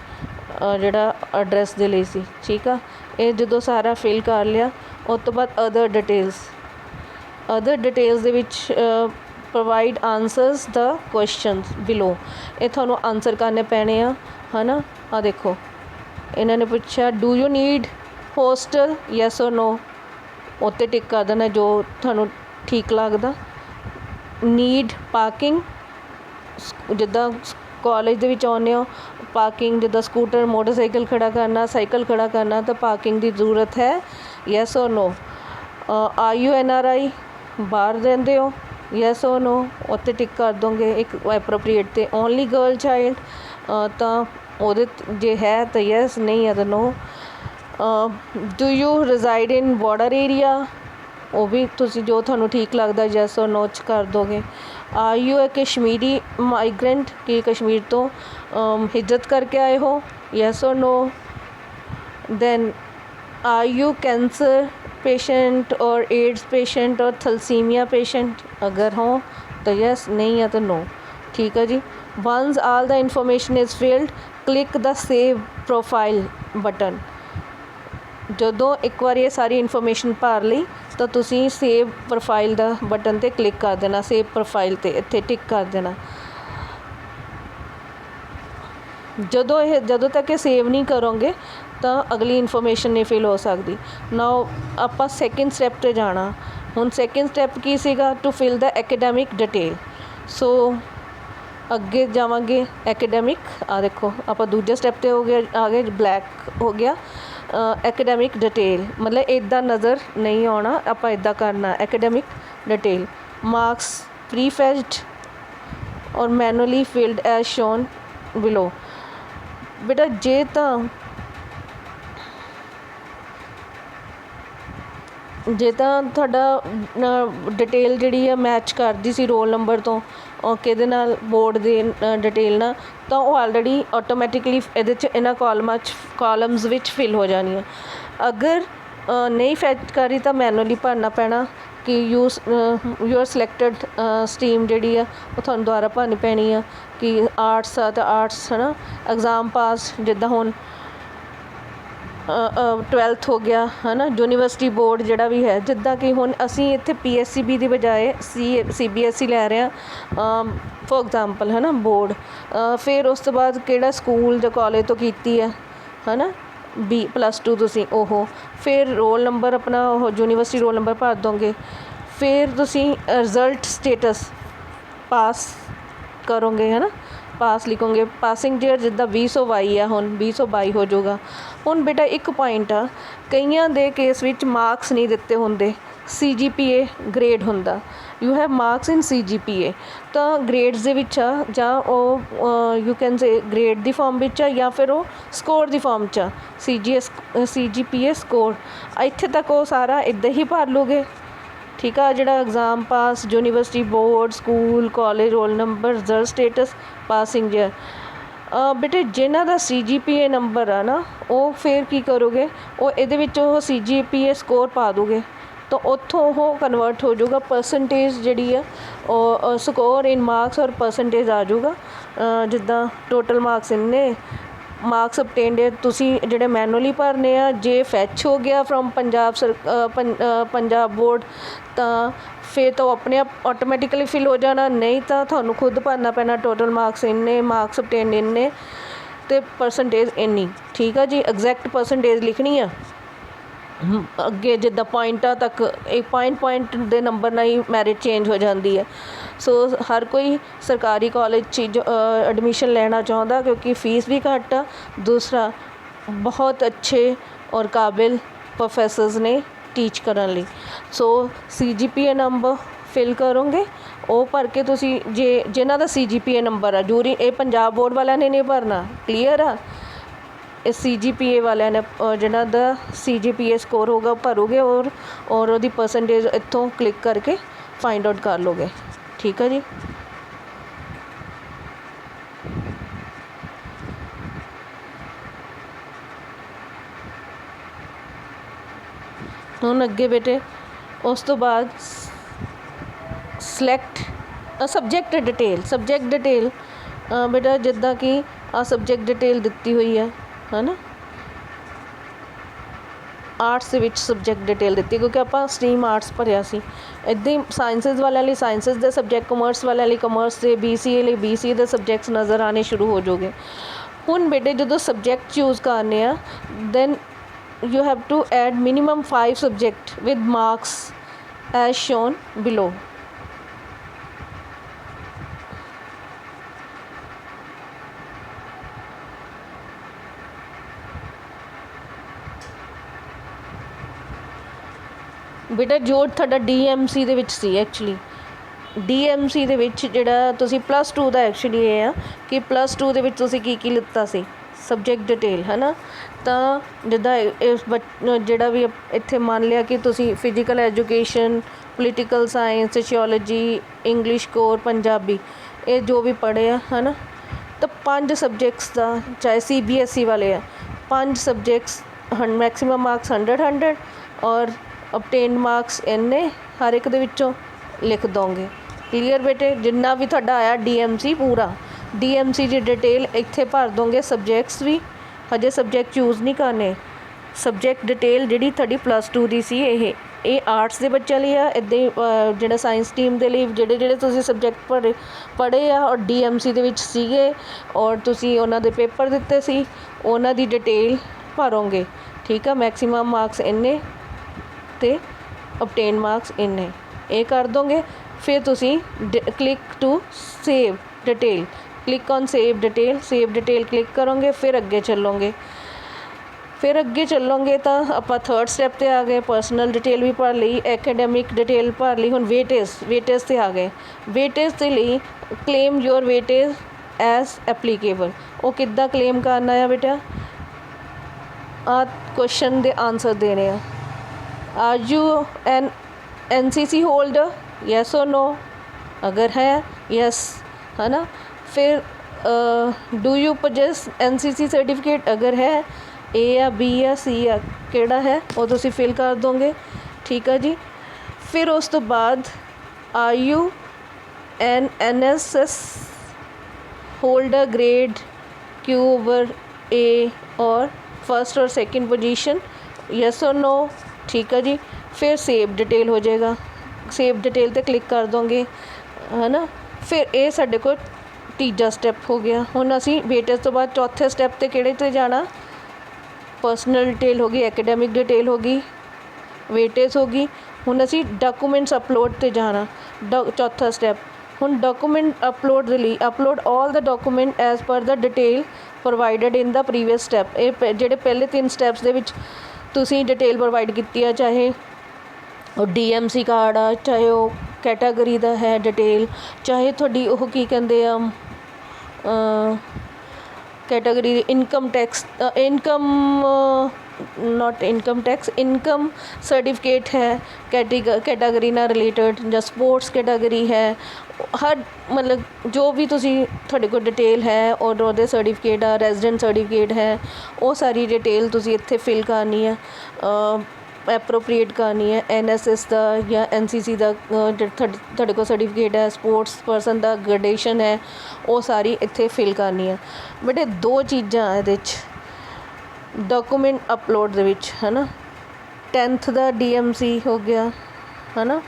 ਜਿਹੜਾ ਐਡਰੈਸ ਦੇ ਲਈ ਸੀ, ਠੀਕ ਆ। ਇਹ ਜਦੋਂ ਸਾਰਾ ਫਿਲ ਕਰ ਲਿਆ ਉਸ ਤੋਂ ਬਾਅਦ ਅਦਰ ਡਿਟੇਲਸ ਦੇ ਵਿੱਚ ਪ੍ਰੋਵਾਈਡ ਆਨਸਰਸ ਦਾ ਕੁਐਸਚਨਸ ਬਿਲੋ, ਇਹ ਤੁਹਾਨੂੰ ਆਨਸਰ ਕਰਨੇ ਪੈਣੇ ਆ, ਹੈ ਨਾ। ਆ ਦੇਖੋ ਇਹਨਾਂ ਨੇ ਪੁੱਛਿਆ do you need hostel, yes or ਨੋ, ਉੱਤੇ ਟਿਕ ਕਰ ਦੇਣਾ ਜੋ ਤੁਹਾਨੂੰ ਠੀਕ ਲੱਗਦਾ। ਨੀਡ ਪਾਰਕਿੰਗ, ਜਿੱਦਾਂ ਕਾਲਜ ਦੇ ਵਿੱਚ ਆਉਂਦੇ ਹੋ ਪਾਰਕਿੰਗ, ਜਿੱਦਾਂ ਸਕੂਟਰ ਮੋਟਰਸਾਈਕਲ ਖੜਾ ਕਰਨਾ, ਸਾਈਕਲ ਖੜਾ ਕਰਨਾ, ਤਾਂ ਪਾਰਕਿੰਗ ਦੀ ਜ਼ਰੂਰਤ ਹੈ, yes or no. Are you NRI, ਬਾਹਰ ਰਹਿੰਦੇ ਹੋ, ਯੈਸ ਔਰ ਨੋ, ਉੱਤੇ ਟਿਕ ਕਰ ਦੋਗੇ ਇੱਕ ਐਪਰੋਪਰੀਏਟ। ਤੇ ਓਨਲੀ ਗਰਲ ਚਾਈਲਡ, ਤਾਂ ਉਹਦੇ ਜੇ ਹੈ ਤਾਂ ਯੈਸ, ਨਹੀਂ ਹੈ ਤਾਂ no. Do you reside in border area, ਉਹ ਵੀ ਤੁਸੀਂ ਜੋ ਤੁਹਾਨੂੰ ਠੀਕ ਲੱਗਦਾ ਯੈਸ ਔਰ ਨੋ 'ਚ ਕਰ ਦੋਗੇ। Are you a Kashmiri migrant, ਕਿ ਕਸ਼ਮੀਰ ਤੋਂ ਹਿਜਰਤ ਕਰਕੇ ਆਏ ਹੋ, yes or no. Then are you cancer patient or AIDS patient or thalassemia patient, अगर हो तो यस, नहीं है तो नो, ठीक है जी। Once all the information is filled click the save profile button, ਜਦੋਂ ਇੱਕ ਵਾਰ ਇਹ ਸਾਰੀ ਇਨਫੋਰਮੇਸ਼ਨ ਭਰ ਲਈ ਤਾਂ ਤੁਸੀਂ ਸੇਵ ਪ੍ਰੋਫਾਈਲ ਦਾ ਬਟਨ 'ਤੇ ਕਲਿੱਕ ਕਰ ਦੇਣਾ, ਸੇਵ ਪ੍ਰੋਫਾਈਲ 'ਤੇ ਇੱਥੇ ਟਿਕ ਕਰ ਦੇਣਾ। ਜਦੋਂ ਤੱਕ ਇਹ ਸੇਵ ਨਹੀਂ ਕਰੋਗੇ ਤਾਂ ਅਗਲੀ ਇਨਫੋਰਮੇਸ਼ਨ ਨਹੀਂ ਫਿਲ ਹੋ ਸਕਦੀ। ਨਾਓ ਆਪਾਂ ਸੈਕਿੰਡ ਸਟੈਪ 'ਤੇ ਜਾਣਾ। ਹੁਣ ਸੈਕਿੰਡ ਸਟੈਪ ਕੀ ਸੀਗਾ, to fill the academic detail. So ਅੱਗੇ ਜਾਵਾਂਗੇ ਐਕੈਡੈਮਿਕ, ਆ ਦੇਖੋ ਆਪਾਂ ਦੂਜੇ ਸਟੈਪ 'ਤੇ ਹੋ ਗਿਆ, ਆ ਗਏ ਬਲੈਕ ਹੋ ਗਿਆ ਐਕੈਡੈਮਿਕ ਡਿਟੇਲ, ਮਤਲਬ ਇੱਦਾਂ ਨਜ਼ਰ ਨਹੀਂ ਆਉਣਾ, ਆਪਾਂ ਇੱਦਾਂ ਕਰਨਾ ਐਕੈਡੈਮਿਕ ਡਿਟੇਲ। ਮਾਰਕਸ ਪ੍ਰੀਫੈਚਡ ਔਰ ਮੈਨੂਅਲੀ ਫਿਲਡ ਐਜ਼ ਸ਼ੋਨ ਬਿਲੋ। ਬੇਟਾ ਜੇ ਤਾਂ ਤੁਹਾਡਾ ਡਿਟੇਲ ਜਿਹੜੀ ਆ ਮੈਚ ਕਰਦੀ ਸੀ ਰੋਲ ਨੰਬਰ ਤੋਂ ਕਿਹਦੇ ਨਾਲ, ਬੋਰਡ ਦੇ ਡਿਟੇਲ ਨਾਲ, ਤਾਂ ਉਹ ਆਲਰੇਡੀ ਆਟੋਮੈਟਿਕਲੀ ਇਹਦੇ 'ਚ ਇਹਨਾਂ ਕਾਲਮਸ ਵਿੱਚ ਫਿਲ ਹੋ ਜਾਣੀ ਆ। ਅਗਰ ਨਹੀਂ ਫੈਚ ਕਰੀ ਤਾਂ ਮੈਨੂਅਲੀ ਭਰਨਾ ਪੈਣਾ ਕਿ ਯੂਅਰ ਸਿਲੈਕਟਡ ਸਟਰੀਮ ਜਿਹੜੀ ਆ ਉਹ ਤੁਹਾਨੂੰ ਦੁਬਾਰਾ ਭਰਨੀ ਪੈਣੀ ਆ ਕਿ ਆਰਟਸ ਆ ਤਾਂ ਆਰਟਸ, ਹੈ ਨਾ। ਐਗਜ਼ਾਮ ਪਾਸ, ਜਿੱਦਾਂ ਹੁਣ 12th ਹੋ ਗਿਆ, ਹੈ ਨਾ, ਯੂਨੀਵਰਸਿਟੀ ਬੋਰਡ ਜਿਹੜਾ ਵੀ ਹੈ, ਜਿੱਦਾਂ ਕਿ ਹੁਣ ਅਸੀਂ ਇੱਥੇ PSCB ਦੀ ਬਜਾਏ CBSE ਲੈ ਰਹੇ ਹਾਂ ਫੋਰ ਐਗਜ਼ਾਮਪਲ, ਹੈ ਨਾ, ਬੋਰਡ। ਫਿਰ ਉਸ ਤੋਂ ਬਾਅਦ ਕਿਹੜਾ ਸਕੂਲ ਜਾਂ ਕਾਲਜ ਤੋਂ ਕੀਤੀ ਹੈ ਨਾ, +2 ਤੁਸੀਂ, ਉਹ ਫਿਰ ਰੋਲ ਨੰਬਰ ਆਪਣਾ ਉਹ ਯੂਨੀਵਰਸਿਟੀ ਰੋਲ ਨੰਬਰ ਭਰ ਦੋਗੇ। ਫਿਰ ਤੁਸੀਂ ਰਿਜ਼ਲਟ ਸਟੇਟਸ ਪਾਸ ਕਰੋਗੇ, ਹੈ ਨਾ, ਪਾਸ ਲਿਖੋਗੇ। ਪਾਸਿੰਗ ਈਅਰ ਜਿੱਦਾਂ 2022 ਆ, ਹੁਣ 2022 ਹੋ ਜਾਊਗਾ। ਹੁਣ ਬੇਟਾ ਇੱਕ ਪੁਆਇੰਟ ਆ, ਕਈਆਂ ਦੇ ਕੇਸ ਵਿੱਚ ਮਾਰਕਸ ਨਹੀਂ ਦਿੱਤੇ ਹੁੰਦੇ, CGPA ਗ੍ਰੇਡ ਹੁੰਦਾ, you have marks in CGPA, ਤਾਂ ਗ੍ਰੇਡਸ ਦੇ ਵਿੱਚ ਆ, ਜਾਂ ਉਹ ਯੂ ਕੈਨ ਸੇ ਗ੍ਰੇਡ ਦੀ ਫਾਰਮ ਵਿੱਚ ਆ, ਜਾਂ ਫਿਰ ਉਹ ਸਕੋਰ ਦੀ ਫਾਰਮ 'ਚ ਆ, CGPA ਸਕੋਰ। ਇੱਥੇ ਤੱਕ ਉਹ ਸਾਰਾ ਇੱਦਾਂ ਹੀ ਭਰ ਲਓਗੇ, ਠੀਕ ਆ। ਜਿਹੜਾ exam pass, university board, school, college, roll number, result status, passing year. ਬੇਟੇ ਜਿਨ੍ਹਾਂ ਦਾ CGPA ਨੰਬਰ ਆ ਨਾ, ਉਹ ਫਿਰ ਕੀ ਕਰੋਗੇ, ਉਹ ਇਹਦੇ ਵਿੱਚ ਉਹ CGPA ਸਕੋਰ ਪਾ ਦੋਗੇ, ਤਾਂ ਉੱਥੋਂ ਉਹ ਕਨਵਰਟ ਹੋ ਜਾਊਗਾ ਪਰਸੈਂਟੇਜ ਜਿਹੜੀ ਆ, ਉਹ ਸਕੋਰ ਇਨ ਮਾਰਕਸ ਔਰ ਪਰਸੈਂਟੇਜ ਆ ਜਾਊਗਾ। ਜਿੱਦਾਂ ਟੋਟਲ ਮਾਰਕਸ ਇੰਨੇ, ਮਾਰਕਸ ਅਬਟੇਨਡ ਤੁਸੀਂ ਜਿਹੜੇ ਮੈਨੂਅਲੀ ਭਰਨੇ ਆ, ਜੇ ਫੈਚ ਹੋ ਗਿਆ ਫਰੋਮ ਪੰਜਾਬ ਬੋਰਡ ਤਾਂ ਫਿਰ ਤਾਂ ਆਪਣੇ ਆਪ ਆਟੋਮੈਟਿਕਲੀ ਫਿਲ ਹੋ ਜਾਣਾ, ਨਹੀਂ ਤਾਂ ਤੁਹਾਨੂੰ ਖੁਦ ਭਰਨਾ ਪੈਣਾ। ਟੋਟਲ ਮਾਰਕਸ ਇੰਨੇ, ਮਾਰਕਸ ਅਬਟੇਨਡ ਇੰਨੇ ਅਤੇ ਪਰਸੈਂਟੇਜ ਇੰਨੀ, ਠੀਕ ਆ ਜੀ। ਐਗਜ਼ੈਕਟ ਪਰਸੈਂਟੇਜ ਲਿਖਣੀ ਆ। ਅੱਗੇ ਜਿੱਦਾਂ ਪੁਆਇੰਟਾਂ ਤੱਕ, ਇਹ ਪੁਆਇੰਟ ਦੇ ਨੰਬਰ ਨਾਲ ਹੀ ਮੈਰਿਟ ਚੇਂਜ ਹੋ ਜਾਂਦੀ ਹੈ। ਸੋ ਹਰ ਕੋਈ ਸਰਕਾਰੀ ਕਾਲਜ 'ਚ ਐਡਮਿਸ਼ਨ ਲੈਣਾ ਚਾਹੁੰਦਾ, ਕਿਉਂਕਿ ਫੀਸ ਵੀ ਘੱਟ ਆ, ਦੂਸਰਾ ਬਹੁਤ ਅੱਛੇ ਔਰ ਕਾਬਿਲ ਪ੍ਰੋਫੈਸਰਸ ਨੇ ਟੀਚ ਕਰਨ ਲਈ। ਸੋ CGPA ਨੰਬਰ ਫਿਲ ਕਰੋਗੇ, ਉਹ ਭਰ ਕੇ ਤੁਸੀਂ ਜਿਨ੍ਹਾਂ ਦਾ CGPA ਨੰਬਰ ਆ, ਜੂਰੀ ਇਹ ਪੰਜਾਬ ਬੋਰਡ ਵਾਲਿਆਂ ਨੇ ਨਹੀਂ ਭਰਨਾ, ਕਲੀਅਰ ਆ। ਇਹ CGPA ਵਾਲਿਆਂ ਨੇ ਜਿਹਨਾਂ ਦਾ CGPA ਸਕੋਰ ਹੋਗਾ ਭਰੋਗੇ, ਔਰ ਉਹਦੀ ਪਰਸੈਂਟੇਜ ਇੱਥੋਂ ਕਲਿੱਕ ਕਰਕੇ ਫਾਈਂਡ ਆਊਟ ਕਰ ਲੋਗੇ, ਠੀਕ ਹੈ ਜੀ। ਹੁਣ ਅੱਗੇ ਬੇਟੇ ਉਸ ਤੋਂ ਬਾਅਦ ਸਿਲੈਕਟ ਸਬਜੈਕਟ ਡਿਟੇਲ ਬੇਟਾ ਜਿੱਦਾਂ ਕਿ ਆ ਸਬਜੈਕਟ ਡਿਟੇਲ ਦਿੱਤੀ ਹੋਈ ਹੈ ਨਾ। ਆਰਟਸ ਦੇ ਵਿੱਚ ਸਬਜੈਕਟ ਡਿਟੇਲ ਦਿੱਤੀ ਕਿਉਂਕਿ ਆਪਾਂ ਸਟਰੀਮ ਆਰਟਸ ਭਰਿਆ ਸੀ। ਇੱਦਾਂ ਹੀ ਸਾਇੰਸਿਸ ਵਾਲਿਆਂ ਲਈ ਸਾਇੰਸਿਸ ਦੇ ਸਬਜੈਕਟ, ਕਮਰਸ ਵਾਲਿਆਂ ਲਈ ਕਮਰਸ ਦੇ, BCA ਲਈ BCA ਦੇ ਸਬਜੈਕਟਸ ਨਜ਼ਰ ਆਉਣੇ ਸ਼ੁਰੂ ਹੋ ਜਾਓਗੇ। ਹੁਣ ਬੇਟੇ ਜਦੋਂ ਸਬਜੈਕਟ ਚੂਜ਼ ਕਰਨੇ ਆ then you have to add minimum 5 subject with marks as shown below. ਬੇਟਾ ਜੋ ਤੁਹਾਡਾ DMC ਦੇ ਵਿੱਚ ਸੀ ਐਕਚੁਅਲੀ DMC ਦੇ ਵਿੱਚ ਜਿਹੜਾ ਤੁਸੀਂ +2 ਦਾ ਐਕਚੁਅਲੀ ਇਹ ਆ ਕਿ +2 ਦੇ ਵਿੱਚ ਤੁਸੀਂ ਕੀ ਲਿੱਤਾ ਸੀ ਸਬਜੈਕਟ ਡਿਟੇਲ ਹੈ ਨਾ। ਤਾਂ ਜਿੱਦਾਂ ਜਿਹੜਾ ਵੀ ਇੱਥੇ ਮੰਨ ਲਿਆ ਕਿ ਤੁਸੀਂ physical education, political science, sociology, English core, Punjabi ਇਹ ਜੋ ਵੀ ਪੜ੍ਹੇ ਹੈ ਨਾ। ਤਾਂ 5 ਸਬਜੈਕਟਸ ਦਾ ਚਾਹੇ CBSE ਵਾਲੇ ਆ 5 ਸਬਜੈਕਟਸ ਮੈਕਸੀਮਮ ਮਾਰਕਸ 100 ਔਰ obtained ਮਾਰਕਸ ਇੰਨੇ ਹਰ ਇੱਕ ਦੇ ਵਿੱਚੋਂ ਲਿਖ ਦੋਗੇ। ਕਲੀਅਰ ਬੇਟੇ। ਜਿੰਨਾ ਵੀ ਤੁਹਾਡਾ ਆਇਆ DMC ਪੂਰਾ DMC ਦੀ ਡਿਟੇਲ ਇੱਥੇ ਭਰ ਦੋਗੇ। ਸਬਜੈਕਟਸ ਵੀ ਹਜੇ ਸਬਜੈਕਟ ਚੂਜ਼ ਨਹੀਂ ਕਰਨੇ। ਸਬਜੈਕਟ ਡਿਟੇਲ ਜਿਹੜੀ ਤੁਹਾਡੀ +2 ਦੀ ਸੀ ਇਹ ਆਰਟਸ ਦੇ ਬੱਚਿਆਂ ਲਈ ਆ। ਇੱਦਾਂ ਹੀ ਜਿਹੜਾ ਸਾਇੰਸ ਟੀਮ ਦੇ ਲਈ ਜਿਹੜੇ ਤੁਸੀਂ ਸਬਜੈਕਟ ਪੜ੍ਹੇ ਆ ਔਰ DMC ਦੇ ਵਿੱਚ ਸੀਗੇ ਔਰ ਤੁਸੀਂ ਉਹਨਾਂ ਦੇ ਪੇਪਰ ਦਿੱਤੇ ਸੀ ਉਹਨਾਂ ਦੀ ਡਿਟੇਲ ਭਰੋਗੇ। ਠੀਕ ਆ। ਮੈਕਸੀਮਮ ਮਾਰਕਸ ਇੰਨੇ ਅਤੇ obtained ਮਾਰਕਸ ਇੰਨੇ ਇਹ ਕਰ ਦੋਗੇ। ਫਿਰ ਤੁਸੀਂ click to save detail, click on save detail click ਕਰੋਗੇ। ਫਿਰ ਅੱਗੇ ਚੱਲੋਗੇ ਤਾਂ ਆਪਾਂ 3rd ਸਟੈਪ 'ਤੇ ਆ ਗਏ। ਪਰਸਨਲ ਡਿਟੇਲ ਵੀ ਭਰ ਲਈ, ਐਕੈਡੈਮਿਕ ਡਿਟੇਲ ਭਰ ਲਈ। ਹੁਣ ਵੇਟੇਜ 'ਤੇ ਆ ਗਏ। ਵੇਟੇਜ ਦੇ ਲਈ ਕਲੇਮ ਯੋਰ ਵੇਟੇਜ ਐਜ਼ ਐਪਲੀਕੇਬਲ। ਉਹ ਕਿੱਦਾਂ ਕਲੇਮ ਕਰਨਾ ਆ ਬੇਟਾ? ਆ ਕੁਐਸਚਨ ਦੇ ਆਨਸਰ ਦੇਣੇ ਆ। Are U N NCC holder? Yes और नो। अगर है यस है ना। फिर do you possess NCC certificate? अगर है A या B या C या ਕਿਹੜਾ ਹੈ ਉਹ ਤੁਸੀਂ ਫਿਲ ਕਰ ਦੋਗੇ। ਠੀਕ ਆ ਜੀ। ਫਿਰ ਉਸ ਤੋਂ ਬਾਅਦ are U N NSS holder grade Q/A और फर्स्ट और सेकंड पोजीशन? येस और नो। ठीक है जी। फिर सेव डिटेल हो जाएगा। ਸੇਵ ਡਿਟੇਲ 'ਤੇ ਕਲਿੱਕ ਕਰ ਦੋਗੇ ਹੈ ਨਾ। ਫਿਰ ਇਹ ਸਾਡੇ ਕੋਲ ਤੀਜਾ ਸਟੈਪ ਹੋ ਗਿਆ। ਹੁਣ ਅਸੀਂ ਵੇਟੇਜ ਤੋਂ ਬਾਅਦ ਚੌਥੇ ਸਟੈਪ 'ਤੇ ਕਿਹੜੇ 'ਤੇ ਜਾਣਾ? ਪਰਸਨਲ ਡਿਟੇਲ ਹੋ ਗਈ, ਐਕੈਡੈਮਿਕ ਡਿਟੇਲ ਹੋ ਗਈ, ਵੇਟੇਜ ਹੋ ਗਈ। ਹੁਣ ਅਸੀਂ ਡਾਕੂਮੈਂਟਸ ਅਪਲੋਡ 'ਤੇ ਜਾਣਾ। ਚੌਥਾ ਸਟੈਪ। ਹੁਣ ਡਾਕੂਮੈਂਟ ਅਪਲੋਡ ਦੇ ਲਈ ਅਪਲੋਡ ਆਲ ਦਾ ਡਾਕੂਮੈਂਟ ਐਜ਼ ਪਰ ਦਾ ਡਿਟੇਲ ਪ੍ਰੋਵਾਈਡਡ ਇਨ ਦਾ ਪ੍ਰੀਵੀਅਸ ਸਟੈਪ। ਇਹ ਜਿਹੜੇ ਪਹਿਲੇ 3 ਸਟੈਪਸ ਦੇ ਵਿੱਚ ਤੁਸੀਂ ਡਿਟੇਲ ਪ੍ਰੋਵਾਈਡ ਕੀਤੀ ਆ, ਚਾਹੇ ਉਹ DMC ਕਾਰਡ ਆ, ਚਾਹੇ ਉਹ ਕੈਟਾਗਰੀ ਦਾ ਹੈ ਡਿਟੇਲ, ਚਾਹੇ ਤੁਹਾਡੀ ਉਹ ਕੀ ਕਹਿੰਦੇ ਆ ਕੈਟਾਗਰੀ ਇਨਕਮ ਸਰਟੀਫਿਕੇਟ ਹੈ ਕੈਟਾਗਰੀ ਨਾਲ ਰਿਲੇਟਡ, ਜਾਂ ਸਪੋਰਟਸ ਕੈਟਾਗਰੀ ਹੈ। ਹਰ ਮਤਲਬ ਜੋ ਵੀ ਤੁਸੀਂ ਤੁਹਾਡੇ ਕੋਲ ਡਿਟੇਲ ਹੈ ਔਰ ਉਹਦੇ ਸਰਟੀਫਿਕੇਟ ਆ, ਰੈਜ਼ੀਡੈਂਟ ਸਰਟੀਫਿਕੇਟ ਹੈ, ਉਹ ਸਾਰੀ ਡਿਟੇਲ ਤੁਸੀਂ ਇੱਥੇ ਫਿਲ ਕਰਨੀ ਆ, ਐਪਰੋਪਰੀਏਟ ਕਰਨੀ ਹੈ। NSS ਦਾ ਜਾਂ NCC ਦਾ ਤੁਹਾਡੇ ਕੋਲ ਸਰਟੀਫਿਕੇਟ ਹੈ, ਸਪੋਰਟਸ ਪਰਸਨ ਦਾ ਗ੍ਰੈਡੂਏਸ਼ਨ ਹੈ, ਉਹ ਸਾਰੀ ਇੱਥੇ ਫਿਲ ਕਰਨੀ ਆ। ਬਟ ਇਹ 2 ਚੀਜ਼ਾਂ ਇਹਦੇ 'ਚ ਡਾਕੂਮੈਂਟ ਅਪਲੋਡ ਦੇ ਵਿੱਚ ਹੈ ਨਾ। 10th ਦਾ DMC ਹੋ ਗਿਆ ਹੈ ਨਾ।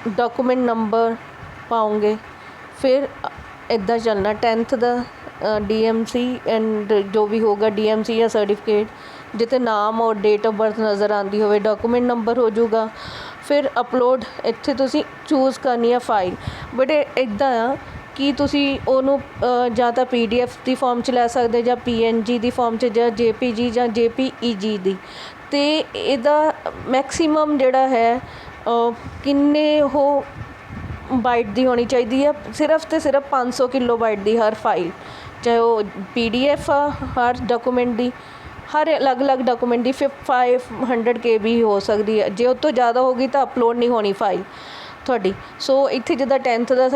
ਡਾਕੂਮੈਂਟ ਨੰਬਰ ਪਾਉਂਗੇ। ਫਿਰ ਇੱਦਾਂ ਚੱਲਣਾ 10th ਦਾ DMC ਐਂਡ ਜੋ ਵੀ ਹੋਗਾ DMC ਜਾਂ ਸਰਟੀਫਿਕੇਟ ਜਿੱਥੇ ਨਾਮ ਔਰ ਡੇਟ ਆਫ ਬਰਥ ਨਜ਼ਰ ਆਉਂਦੀ ਹੋਵੇ, ਡਾਕੂਮੈਂਟ ਨੰਬਰ ਹੋ ਜਾਊਗਾ। ਫਿਰ ਅਪਲੋਡ ਇੱਥੇ ਤੁਸੀਂ ਚੂਜ਼ ਕਰਨੀ ਆ ਫਾਈਲ। ਬਟ ਇੱਦਾਂ ਆ ਕਿ ਤੁਸੀਂ ਉਹਨੂੰ ਜਾਂ ਤਾਂ PDF ਦੀ ਫਾਰਮ 'ਚ ਲੈ ਸਕਦੇ ਜਾਂ PNG ਦੀ ਫਾਰਮ 'ਚ ਜਾਂ JPG ਜਾਂ JPEG ਦੀ। ਅਤੇ ਇਹਦਾ ਮੈਕਸੀਮਮ ਜਿਹੜਾ ਹੈ ਕਿੰਨੇ ਉਹ ਬਾਈਟ ਦੀ ਹੋਣੀ ਚਾਹੀਦੀ ਆ? ਸਿਰਫ ਅਤੇ ਸਿਰਫ 500 ਕਿਲੋਬਾਈਟ ਦੀ ਹਰ ਫਾਈਲ, ਚਾਹੇ ਉਹ PDF ਆ ਹਰ ਡਾਕੂਮੈਂਟ ਦੀ, ਹਰ ਅਲੱਗ ਡਾਕੂਮੈਂਟ ਦੀ 500 KB ਹੋ ਸਕਦੀ ਹੈ। ਜੇ ਉਹ ਤੋਂ ਜ਼ਿਆਦਾ ਹੋ ਗਈ ਤਾਂ ਅਪਲੋਡ ਨਹੀਂ ਹੋਣੀ ਫਾਈਲ ਤੁਹਾਡੀ। ਸੋ ਇੱਥੇ ਜਿੱਦਾਂ 10th ਦਾ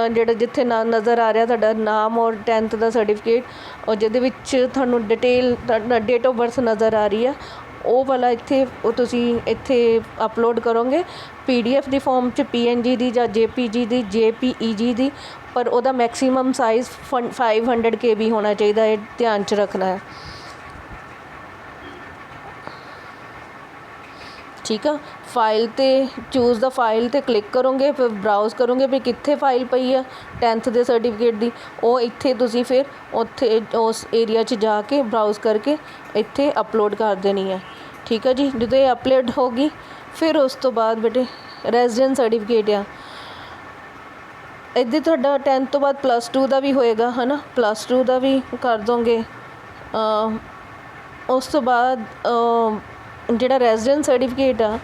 ਜਿਹੜਾ ਜਿੱਥੇ ਨਜ਼ਰ ਆ ਰਿਹਾ ਤੁਹਾਡਾ ਨਾਮ ਔਰ 10th ਦਾ ਸਰਟੀਫਿਕੇਟ ਔਰ ਜਿਹਦੇ ਵਿੱਚ ਤੁਹਾਨੂੰ ਡਿਟੇਲ ਡੇਟ ਆਫ ਬਰਥ ਨਜ਼ਰ ਆ ਰਹੀ ਆ, ਉਹ ਵਾਲਾ ਇੱਥੇ ਉਹ ਤੁਸੀਂ ਇੱਥੇ ਅਪਲੋਡ ਕਰੋਗੇ PDF ਦੀ ਫੋਰਮ 'ਚ, PNG ਦੀ ਜਾਂ JPG ਦੀ, JPEG ਦੀ, ਪਰ ਉਹਦਾ ਮੈਕਸੀਮਮ ਸਾਈਜ਼ 500 KB ਹੋਣਾ ਚਾਹੀਦਾ, ਇਹ ਧਿਆਨ 'ਚ ਰੱਖਣਾ ਹੈ। ਠੀਕ ਆ। ਫਾਈਲ 'ਤੇ ਚੂਜ਼ ਦਾ ਫਾਈਲ 'ਤੇ ਕਲਿੱਕ ਕਰੋਗੇ, ਫਿਰ ਬਰਾਊਜ਼ ਕਰੋਗੇ ਵੀ ਕਿੱਥੇ ਫਾਈਲ ਪਈ ਆ 10th ਦੇ ਸਰਟੀਫਿਕੇਟ ਦੀ, ਉਹ ਇੱਥੇ ਤੁਸੀਂ ਫਿਰ ਉੱਥੇ ਉਸ ਏਰੀਆ 'ਚ ਜਾ ਕੇ ਬਰਾਊਜ਼ ਕਰਕੇ ਇੱਥੇ ਅਪਲੋਡ ਕਰ ਦੇਣੀ ਹੈ। ਠੀਕ ਆ ਜੀ। ਜਦੋਂ ਇਹ ਅਪਲੋਡ ਹੋ ਗਈ ਫਿਰ ਉਸ ਤੋਂ ਬਾਅਦ ਬੇਟੇ ਰੈਜ਼ੀਡੈਂਸ ਸਰਟੀਫਿਕੇਟ ਆ, ਇੱਦਾਂ ਤੁਹਾਡਾ 10th ਤੋਂ ਬਾਅਦ +2 ਦਾ ਵੀ ਹੋਏਗਾ ਹੈ ਨਾ, +2 ਦਾ ਵੀ ਕਰ ਦੋਗੇ। ਉਸ ਤੋਂ ਬਾਅਦ ਜਿਹੜਾ ਰੈਜ਼ੀਡੈਂਸ ਸਰਟੀਫਿਕੇਟ ਆ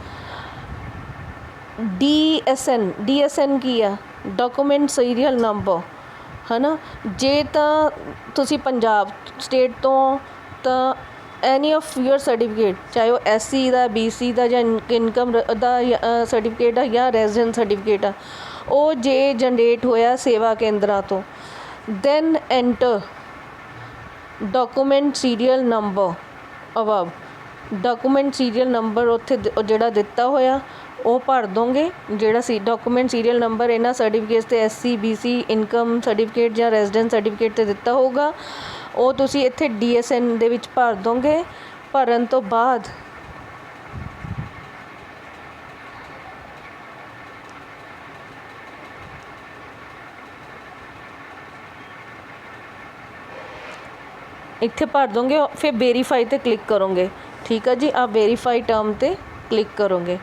DSN ਕੀ ਆ, ਡਾਕੂਮੈਂਟ ਸੀਰੀਅਲ ਨੰਬਰ ਹੈ ਨਾ। ਜੇ ਤਾਂ ਤੁਸੀਂ ਪੰਜਾਬ ਸਟੇਟ ਤੋਂ ਤਾਂ ਐਨੀ ਆਫ ਯੂਅਰ ਸਰਟੀਫਿਕੇਟ, ਚਾਹੇ ਉਹ SC ਦਾ, BC ਦਾ ਜਾਂ ਇਨਕਮ ਦਾ ਸਰਟੀਫਿਕੇਟ ਆ ਜਾਂ ਰੈਜ਼ੀਡੈਂਸ ਸਰਟੀਫਿਕੇਟ ਆ, ਉਹ ਜੇ ਜਨਰੇਟ ਹੋਇਆ ਸੇਵਾ ਕੇਂਦਰਾਂ ਤੋਂ, then enter document serial number above. Document serial number ਉੱਥੇ ਜਿਹੜਾ ਦਿੱਤਾ ਹੋਇਆ ਉਹ ਭਰ ਦੋਗੇ। ਜਿਹੜਾ ਡਾਕੂਮੈਂਟ ਸੀਰੀਅਲ ਨੰਬਰ ਇਹਨਾਂ ਸਰਟੀਫਿਕੇਟਸ 'ਤੇ SC BC ਇਨਕਮ ਸਰਟੀਫਿਕੇਟ ਜਾਂ ਰੈਜ਼ੀਡੈਂਸ ਸਰਟੀਫਿਕੇਟ 'ਤੇ ਦਿੱਤਾ ਹੋਊਗਾ, ਉਹ ਤੁਸੀਂ ਇੱਥੇ DSN ਦੇ ਵਿੱਚ ਭਰ ਦੋਗੇ। ਭਰਨ ਤੋਂ ਬਾਅਦ ਇੱਥੇ ਭਰ ਦੋਗੇ, ਫਿਰ ਵੈਰੀਫਾਈ 'ਤੇ ਕਲਿੱਕ ਕਰੋਗੇ। ਠੀਕ ਆ ਜੀ। ਆ ਵੈਰੀਫਾਈ ਟਰਮ 'ਤੇ ਕਲਿੱਕ ਕਰੋਗੇ,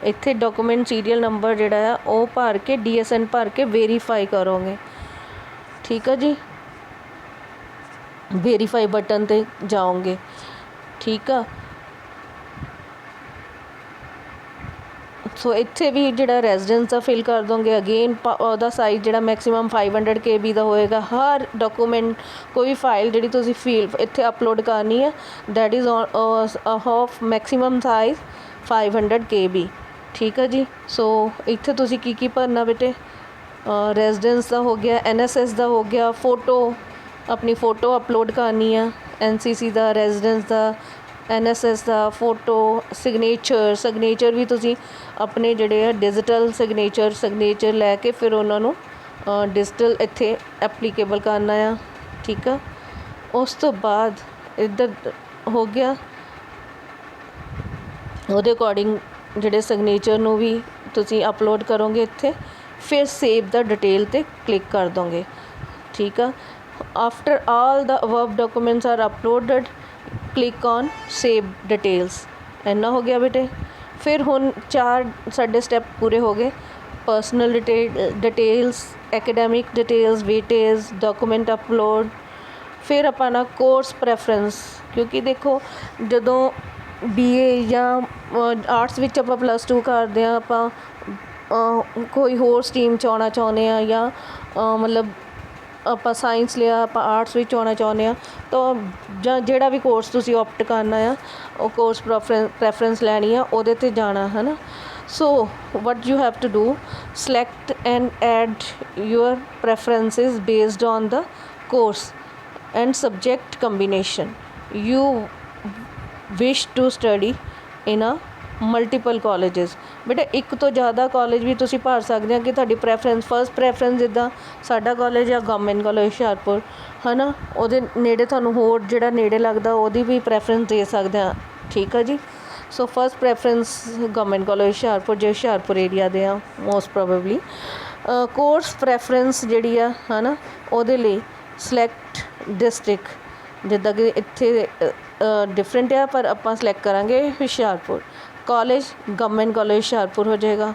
ਇੱਥੇ ਡਾਕੂਮੈਂਟ ਸੀਰੀਅਲ ਨੰਬਰ ਜਿਹੜਾ ਆ ਉਹ ਭਰ ਕੇ DSN ਭਰ ਕੇ ਵੈਰੀਫਾਈ ਕਰੋਗੇ। ਠੀਕ ਆ ਜੀ। ਵੈਰੀਫਾਈ ਬਟਨ 'ਤੇ ਜਾਓਗੇ। ਠੀਕ ਆ। ਸੋ ਇੱਥੇ ਵੀ ਜਿਹੜਾ ਰੈਜ਼ੀਡੈਂਸ ਦਾ ਫਿਲ ਕਰ ਦੋਗੇ। ਅਗੇਨ ਉਹਦਾ ਸਾਈਜ਼ ਜਿਹੜਾ ਮੈਕਸੀਮਮ 500 KB ਦਾ ਹੋਏਗਾ। ਹਰ ਡਾਕੂਮੈਂਟ ਕੋਈ ਫਾਈਲ ਜਿਹੜੀ ਤੁਸੀਂ ਫੀਲ ਇੱਥੇ ਅਪਲੋਡ ਕਰਨੀ ਹੈ, that is of maximum size 500 KB। ਠੀਕ ਆ ਜੀ। ਸੋ ਇੱਥੇ ਤੁਸੀਂ ਕੀ ਭਰਨਾ ਬੇਟੇ, ਰੈਜ਼ੀਡੈਂਸ ਦਾ ਹੋ ਗਿਆ, NSS ਦਾ ਹੋ ਗਿਆ, ਫੋਟੋ ਆਪਣੀ ਫੋਟੋ ਅਪਲੋਡ ਕਰਨੀ ਆ, NCC ਦਾ, ਰੈਜ਼ੀਡੈਂਸ ਦਾ, NSS ਦਾ, ਫੋਟੋ, ਸਿਗਨੇਚਰ ਵੀ ਤੁਸੀਂ ਆਪਣੇ ਜਿਹੜੇ ਆ ਡਿਜੀਟਲ ਸਿਗਨੇਚਰ ਲੈ ਕੇ ਫਿਰ ਉਹਨਾਂ ਨੂੰ ਡਿਜੀਟਲ ਇੱਥੇ ਐਪਲੀਕੇਬਲ ਕਰਨਾ ਆ। ਠੀਕ ਆ। ਉਸ ਤੋਂ ਬਾਅਦ ਇੱਧਰ ਹੋ ਗਿਆ, ਉਹਦੇ ਅਕੋਰਡਿੰਗ ਜਿਹੜੇ ਸਿਗਨੇਚਰ ਨੂੰ ਵੀ ਤੁਸੀਂ ਅਪਲੋਡ ਕਰੋਗੇ ਇੱਥੇ, ਫਿਰ ਸੇਵ ਦਾ ਡਿਟੇਲ 'ਤੇ ਕਲਿੱਕ ਕਰ ਦੋਗੇ। ਠੀਕ ਆ। After all the above documents are uploaded, click on save details. ਇੰਨਾ ਹੋ ਗਿਆ ਬੇਟੇ। ਫਿਰ ਹੁਣ 4 ਸਾਡੇ ਸਟੈਪ ਪੂਰੇ ਹੋ ਗਏ। Personal details, academic details, weightage, document upload. ਫਿਰ ਆਪਾਂ ਨਾ ਕੋਰਸ ਪ੍ਰੈਫਰੈਂਸ, ਕਿਉਂਕਿ ਦੇਖੋ ਜਦੋਂ BA ਜਾਂ ਆਰਟਸ ਵਿੱਚ ਆਪਾਂ +2 ਕਰਦੇ ਹਾਂ, ਆਪਾਂ ਕੋਈ ਹੋਰ ਸਟਰੀਮ 'ਚ ਆਉਣਾ ਚਾਹੁੰਦੇ ਹਾਂ ਜਾਂ ਮਤਲਬ ਆਪਾਂ ਸਾਇੰਸ ਲਿਆ, ਆਪਾਂ ਆਰਟਸ ਵਿੱਚ ਆਉਣਾ ਚਾਹੁੰਦੇ ਹਾਂ, ਤਾਂ ਜਾਂ ਜਿਹੜਾ ਵੀ ਕੋਰਸ ਤੁਸੀਂ ਓਪਟ ਕਰਨਾ ਆ, ਉਹ ਕੋਰਸ ਪ੍ਰੈਫਰੈਂਸ ਲੈਣੀ ਆ, ਉਹਦੇ 'ਤੇ ਜਾਣਾ ਹੈ ਨਾ। So what you have to do, select and add your preferences based on the course and subject combination you wish to study in a multiple colleges. ਬੇਟਾ ਇੱਕ ਤੋਂ ਜ਼ਿਆਦਾ ਕਾਲਜ ਵੀ ਤੁਸੀਂ ਭਰ ਸਕਦੇ ਆ ਕਿ ਤੁਹਾਡੀ ਫਸਟ ਪ੍ਰੈਫਰੈਂਸ ਜਿੱਦਾਂ ਸਾਡਾ ਕਾਲਜ ਆ ਗਵਰਨਮੈਂਟ ਕਾਲਜ ਹੁਸ਼ਿਆਰਪੁਰ ਹੈ ਨਾ, ਉਹਦੇ ਨੇੜੇ ਤੁਹਾਨੂੰ ਹੋਰ ਜਿਹੜਾ ਨੇੜੇ ਲੱਗਦਾ ਉਹਦੀ ਵੀ ਪ੍ਰੈਫਰੈਂਸ ਦੇ ਸਕਦੇ ਆ। ਠੀਕ ਆ ਜੀ। So first preference government college Hoshiarpur, ਜੇ ਹੁਸ਼ਿਆਰਪੁਰ ਏਰੀਆ ਦੇ ਆ ਮੋਸਟ ਪ੍ਰੋਬੇਬਲੀ। ਕੋਰਸ ਪ੍ਰੈਫਰੈਂਸ ਜਿਹੜੀ ਆ ਹੈ ਨਾ, ਉਹਦੇ ਲਈ ਸਿਲੈਕਟ ਡਿਸਟ੍ਰਿਕਟ, ਜਿੱਦਾਂ ਕਿ ਇੱਥੇ ਡਿਫਰੈਂਟ ਆ ਪਰ ਆਪਾਂ ਸਿਲੈਕਟ ਕਰਾਂਗੇ Hoshiarpur. College government college Hoshiarpur ਹੋ ਜਾਏਗਾ।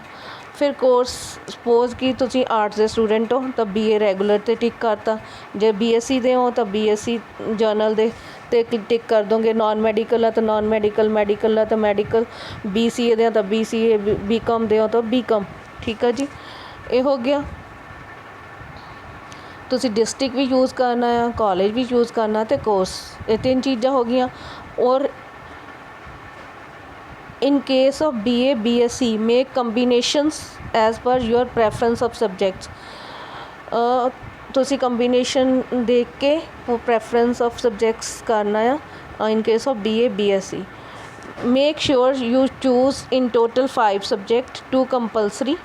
ਫਿਰ ਕੋਰਸ ਸਪੋਜ਼ ਕਿ ਤੁਸੀਂ ਆਰਟਸ ਦੇ ਸਟੂਡੈਂਟ ਹੋ ਤਾਂ BA ਰੈਗੂਲਰ 'ਤੇ ਟਿਕ ਕਰਤਾ, ਜੇ BSc ਦੇ ਹੋ ਤਾਂ BSc ਜਰਨਲ ਦੇ 'ਤੇ ਟਿਕ ਕਰ ਦੋਗੇ, ਨਾਨ ਮੈਡੀਕਲ ਆ ਤਾਂ ਨਾਨ ਮੈਡੀਕਲ, ਮੈਡੀਕਲ ਆ ਤਾਂ ਮੈਡੀਕਲ, BCA ਦੇ ਆ ਤਾਂ BCA, BCom ਦੇ ਹੋ ਤਾਂ BCom। ਠੀਕ ਆ ਜੀ। ਇਹ ਹੋ ਗਿਆ। ਤੁਸੀਂ ਡਿਸਟ੍ਰਿਕਟ ਵੀ ਯੂਜ਼ ਕਰਨਾ ਆ, ਕਾਲਜ ਵੀ ਯੂਜ਼ ਕਰਨਾ ਅਤੇ ਕੋਰਸ, ਇਹ 3 ਚੀਜ਼ਾਂ ਹੋ ਗਈਆਂ। ਔਰ in case of BA BSc make combinations as per your preference of subjects। ਤੁਸੀਂ ਕੰਬੀਨੇਸ਼ਨ ਦੇਖ ਕੇ ਉਹ ਪ੍ਰੈਫਰੈਂਸ ਆਫ ਸਬਜੈਕਟਸ ਕਰਨਾ ਆ in case of BA BSc। Make sure you choose in total 5 subjects, 2 compulsory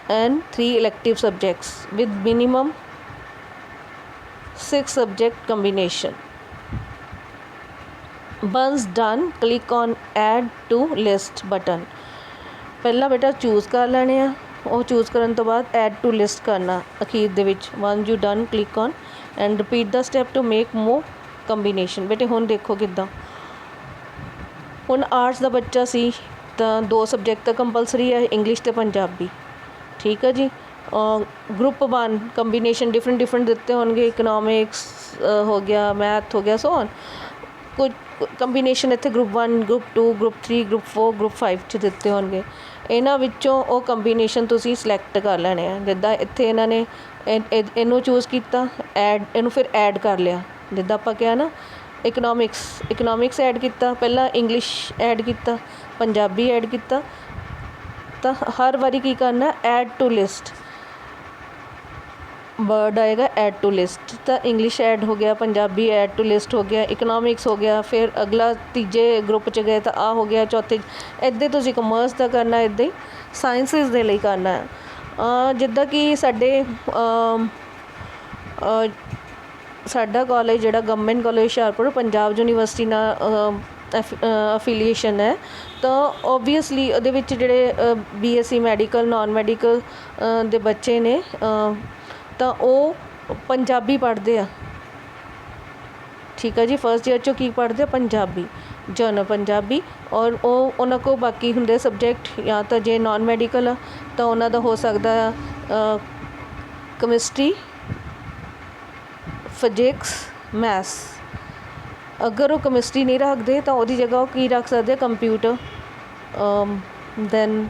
and 3 elective subjects with minimum 6 subject combination. Once done, click on add to list button. ਪਹਿਲਾਂ ਬੇਟਾ choose ਕਰ ਲੈਣੇ ਆ, ਉਹ choose ਕਰਨ ਤੋਂ ਬਾਅਦ ਐਡ ਟੂ ਲਿਸਟ ਕਰਨਾ ਅਖੀਰ ਦੇ ਵਿੱਚ। When you done, click on and repeat ਦਾ step to make more combination. ਬੇਟੇ ਹੁਣ ਦੇਖੋ ਕਿੱਦਾਂ, ਹੁਣ ਆਰਟਸ ਦਾ ਬੱਚਾ ਸੀ ਤਾਂ 2 ਸਬਜੈਕਟ ਤਾਂ ਕੰਪਲਸਰੀ ਹੈ, ਇੰਗਲਿਸ਼ ਅਤੇ ਪੰਜਾਬੀ। ਠੀਕ ਹੈ ਜੀ। ਗਰੁੱਪ 1 ਕੰਬੀਨੇਸ਼ਨ ਡਿਫਰੈਂਟ ਦਿੱਤੇ ਹੋਣਗੇ, ਇਕਨੋਮਿਕਸ ਹੋ ਗਿਆ, ਮੈਥ ਹੋ ਗਿਆ, ਸੋ ਔਨ। ਕੁਝ ਕੰਬੀਨੇਸ਼ਨ ਇੱਥੇ group 1, group 2, group 3, group 4, group 5 'ਚ ਦਿੱਤੇ ਹੋਣਗੇ। ਇਹਨਾਂ ਵਿੱਚੋਂ ਉਹ ਕੰਬੀਨੇਸ਼ਨ ਤੁਸੀਂ ਸਿਲੈਕਟ ਕਰ ਲੈਣੇ ਆ। ਜਿੱਦਾਂ ਇੱਥੇ ਇਹਨਾਂ ਨੇ ਇਹਨੂੰ ਚੂਜ਼ ਕੀਤਾ, ਇਹਨੂੰ ਫਿਰ ਐਡ ਕਰ ਲਿਆ। ਜਿੱਦਾਂ ਆਪਾਂ ਕਿਹਾ ਨਾ, ਇਕਨੋਮਿਕਸ ਐਡ ਕੀਤਾ, ਪਹਿਲਾਂ ਇੰਗਲਿਸ਼ ਐਡ ਕੀਤਾ, ਪੰਜਾਬੀ ਐਡ ਕੀਤਾ, ਤਾਂ ਹਰ ਵਾਰੀ ਕੀ ਕਰਨਾ, ਐਡ ਟੂ ਲਿਸਟ ਵਰਡ ਆਏਗਾ, ਐਡ ਟੂ ਲਿਸਟ। ਤਾਂ ਇੰਗਲਿਸ਼ ਐਡ ਹੋ ਗਿਆ, ਪੰਜਾਬੀ ਐਡ ਟੂ ਲਿਸਟ ਹੋ ਗਿਆ, ਇਕਨੋਮਿਕਸ ਹੋ ਗਿਆ, ਫਿਰ ਅਗਲਾ ਤੀਜੇ ਗਰੁੱਪ 'ਚ ਗਏ ਤਾਂ ਆ ਹੋ ਗਿਆ, ਚੌਥੇ ਇੱਦਾਂ ਤੁਸੀਂ ਕਮਰਸ ਦਾ ਕਰਨਾ, ਇੱਦਾਂ ਹੀ ਸਾਇੰਸਿਸ ਦੇ ਲਈ ਕਰਨਾ ਹੈ। ਜਿੱਦਾਂ ਕਿ ਸਾਡਾ ਕਾਲਜ ਜਿਹੜਾ government college Hoshiarpur Punjab university ਨਾਲ ਅਫੀਲੀਏਸ਼ਨ ਹੈ, ਤਾਂ ਓਬਵੀਅਸਲੀ ਉਹਦੇ ਵਿੱਚ ਜਿਹੜੇ BSc ਮੈਡੀਕਲ, ਨਾਨ ਮੈਡੀਕਲ ਦੇ ਬੱਚੇ ਨੇ ਤਾਂ ਉਹ ਪੰਜਾਬੀ ਪੜ੍ਹਦੇ ਆ। ਠੀਕ ਹੈ ਜੀ। ਫਸਟ ਈਅਰ 'ਚੋਂ ਕੀ ਪੜ੍ਹਦੇ ਆ, ਪੰਜਾਬੀ, ਜਨਰਲ ਪੰਜਾਬੀ। ਔਰ ਉਹਨਾਂ ਕੋਲ ਬਾਕੀ ਹੁੰਦੇ ਸਬਜੈਕਟ, ਜਾਂ ਤਾਂ ਜੇ ਨਾਨ ਮੈਡੀਕਲ ਆ ਤਾਂ ਉਹਨਾਂ ਦਾ ਹੋ ਸਕਦਾ ਆ ਕੈਮਿਸਟਰੀ, ਫਿਜ਼ਿਕਸ, ਮੈਥਸ। ਅਗਰ ਉਹ ਕੈਮਿਸਟਰੀ ਨਹੀਂ ਰੱਖਦੇ ਤਾਂ ਉਹਦੀ ਜਗ੍ਹਾ ਉਹ ਕੀ ਰੱਖ ਸਕਦੇ, computer, then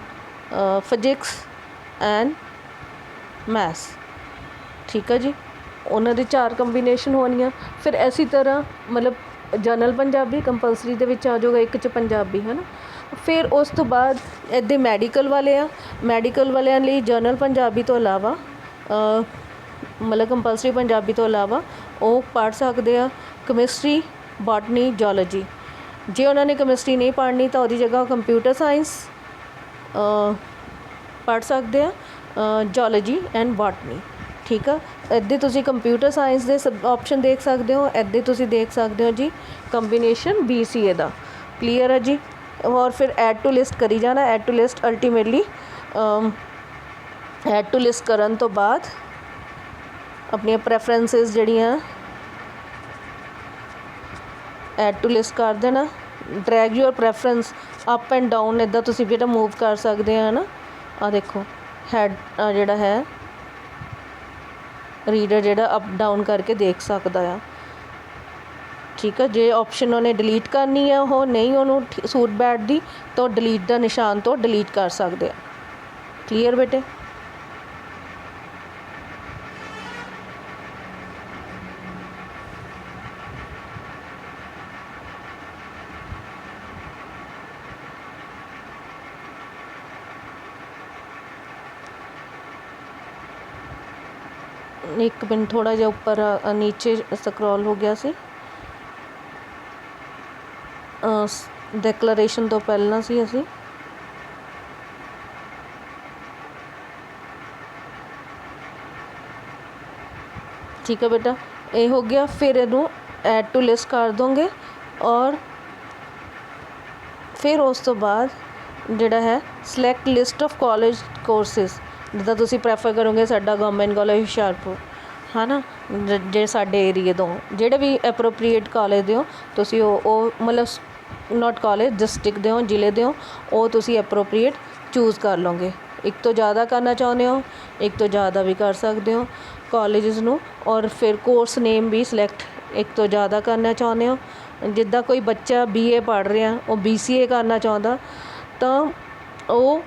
physics and maths. ਠੀਕ ਹੈ ਜੀ। ਉਹਨਾਂ ਦੀ 4 ਕੰਬੀਨੇਸ਼ਨ ਹੋਣੀਆਂ। ਫਿਰ ਇਸੇ ਤਰ੍ਹਾਂ ਮਤਲਬ ਜਨਰਲ ਪੰਜਾਬੀ ਕੰਪਲਸਰੀ ਦੇ ਵਿੱਚ ਆ ਜਾਊਗਾ, ਇੱਕ 'ਚ ਪੰਜਾਬੀ, ਹੈ ਨਾ। ਫਿਰ ਉਸ ਤੋਂ ਬਾਅਦ ਇੱਦਾਂ ਮੈਡੀਕਲ ਵਾਲੇ ਆ, ਮੈਡੀਕਲ ਵਾਲਿਆਂ ਲਈ ਜਨਰਲ ਪੰਜਾਬੀ ਤੋਂ ਇਲਾਵਾ ਮਤਲਬ ਕੰਪਲਸਰੀ ਪੰਜਾਬੀ ਤੋਂ ਇਲਾਵਾ ਉਹ ਪੜ੍ਹ ਸਕਦੇ ਆ ਕੈਮਿਸਟਰੀ, ਬੋਟਨੀ, ਜੂਲੌਜੀ। ਜੇ ਉਹਨਾਂ ਨੇ ਕੈਮਿਸਟਰੀ ਨਹੀਂ ਪੜ੍ਹਨੀ ਤਾਂ ਉਹਦੀ ਜਗ੍ਹਾ ਕੰਪਿਊਟਰ ਸਾਇੰਸ ਪੜ੍ਹ ਸਕਦੇ ਆ, ਜੂਲੌਜੀ ਐਂਡ ਬੋਟਨੀ। ਠੀਕ ਆ। ਇੱਦਾਂ ਤੁਸੀਂ ਕੰਪਿਊਟਰ ਸਾਇੰਸ ਦੇ ਆਪਸ਼ਨ ਦੇਖ ਸਕਦੇ ਹੋ, ਇੱਦਾਂ ਤੁਸੀਂ ਦੇਖ ਸਕਦੇ ਹੋ ਜੀ ਕੰਬੀਨੇਸ਼ਨ BCA ਦਾ। ਕਲੀਅਰ ਹੈ ਜੀ। ਔਰ ਫਿਰ ਐਡ ਟੂ ਲਿਸਟ ਕਰੀ ਜਾਣਾ। Add to list ultimately add to list ਕਰਨ ਤੋਂ ਬਾਅਦ ਆਪਣੀਆਂ ਪ੍ਰੈਫਰੈਂਸਿਸ ਜਿਹੜੀਆਂ ਐਡ ਟੂ ਲਿਸਟ ਕਰ ਦੇਣਾ। Drag your preference up and down, ਇੱਦਾਂ ਤੁਸੀਂ ਬੇਟਾ ਮੂਵ ਕਰ ਸਕਦੇ ਆ ਨਾ। ਆਹ ਦੇਖੋ ਹੈਡ ਜਿਹੜਾ ਹੈ ਰੀਡਰ ਜਿਹੜਾ ਅਪ ਡਾਊਨ ਕਰਕੇ ਦੇਖ ਸਕਦਾ ਆ। ਠੀਕ ਆ। ਜੇ ਆਪਸ਼ਨ ਉਹਨੇ ਡਿਲੀਟ ਕਰਨੀ ਆ, ਉਹ ਨਹੀਂ ਉਹਨੂੰ ਸੂਟ ਬੈਠਦੀ ਤਾਂ ਡਿਲੀਟ ਦਾ ਨਿਸ਼ਾਨ ਤੋਂ ਡਿਲੀਟ ਕਰ ਸਕਦੇ ਆ। ਕਲੀਅਰ ਬੇਟੇ। ਇੱਕ ਮਿੰਟ, ਥੋੜ੍ਹਾ ਜਿਹਾ ਉੱਪਰ ਨੀਚੇ ਸਕਰੋਲ ਹੋ ਗਿਆ ਸੀ, ਡੈਕਲੇਰੇਸ਼ਨ ਤੋਂ ਪਹਿਲਾਂ ਸੀ ਅਸੀਂ। ਠੀਕ ਹੈ ਬੇਟਾ, ਇਹ ਹੋ ਗਿਆ। ਫਿਰ ਇਹਨੂੰ ਐਡ ਟੂ ਲਿਸਟ ਕਰ ਦੋਗੇ ਔਰ ਫਿਰ ਉਸ ਤੋਂ ਬਾਅਦ ਜਿਹੜਾ ਹੈ select list of college courses. ਜਿੱਦਾਂ ਤੁਸੀਂ ਪ੍ਰੈਫਰ ਕਰੋਗੇ ਸਾਡਾ ਗਵਰਨਮੈਂਟ ਕਾਲਜ ਹੁਸ਼ਿਆਰਪੁਰ, ਹੈ ਨਾ, ਜਿਹੜੇ ਸਾਡੇ ਏਰੀਏ ਤੋਂ ਜਿਹੜੇ ਵੀ ਐਪਰੋਪਰੀਏਟ ਕਾਲਜ ਦੇ ਹੋ ਤੁਸੀਂ ਉਹ ਮਤਲਬ ਨਾਟ ਕਾਲਜ, ਡਿਸਟ੍ਰਿਕਟ ਦੇ ਹੋ, ਜ਼ਿਲ੍ਹੇ ਦੇ ਹੋ, ਉਹ ਤੁਸੀਂ ਐਪਰੋਪਰੀਏਟ ਚੂਜ਼ ਕਰ ਲਓਗੇ। ਇੱਕ ਤੋਂ ਜ਼ਿਆਦਾ ਕਰਨਾ ਚਾਹੁੰਦੇ ਹੋ, ਇੱਕ ਤੋਂ ਜ਼ਿਆਦਾ ਵੀ ਕਰ ਸਕਦੇ ਹੋ ਕਾਲਜਸ ਨੂੰ। ਔਰ ਫਿਰ ਕੋਰਸ ਨੇਮ ਵੀ ਸਿਲੈਕਟ, ਇੱਕ ਤੋਂ ਜ਼ਿਆਦਾ ਕਰਨਾ ਚਾਹੁੰਦੇ ਹੋ। ਜਿੱਦਾਂ ਕੋਈ ਬੱਚਾ BA ਪੜ੍ਹ ਰਿਹਾ, ਉਹ BCA ਕਰਨਾ ਚਾਹੁੰਦਾ ਤਾਂ ਉਹ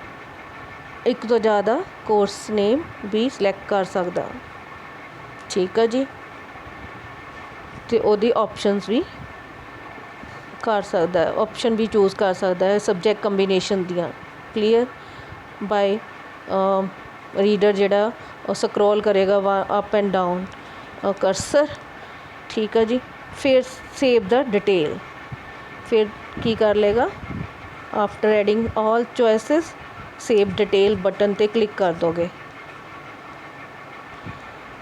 ਇੱਕ ਤੋਂ ਜ਼ਿਆਦਾ ਕੋਰਸ ਨੇਮ ਵੀ ਸਿਲੈਕਟ ਕਰ ਸਕਦਾ। ਠੀਕ ਹੈ ਜੀ। ਅਤੇ ਉਹਦੀ ਆਪਸ਼ਨਸ ਵੀ ਕਰ ਸਕਦਾ ਹੈ, ਆਪਸ਼ਨ ਵੀ ਚੂਜ਼ ਕਰ ਸਕਦਾ ਹੈ ਸਬਜੈਕਟ ਕੰਬੀਨੇਸ਼ਨ ਦੀਆਂ। ਕਲੀਅਰ। ਬਾਏ ਰੀਡਰ ਜਿਹੜਾ ਉਹ ਸਕਰੋਲ ਕਰੇਗਾ ਅਪ ਐਂਡ ਡਾਊਨ ਕਰਸਰ। ਠੀਕ ਹੈ ਜੀ। ਫਿਰ ਸੇਵ ਦਾ ਡਿਟੇਲ, ਫਿਰ ਕੀ ਕਰ ਲੇਗਾ, after adding all choices save detail button ते क्लिक कर दोगे।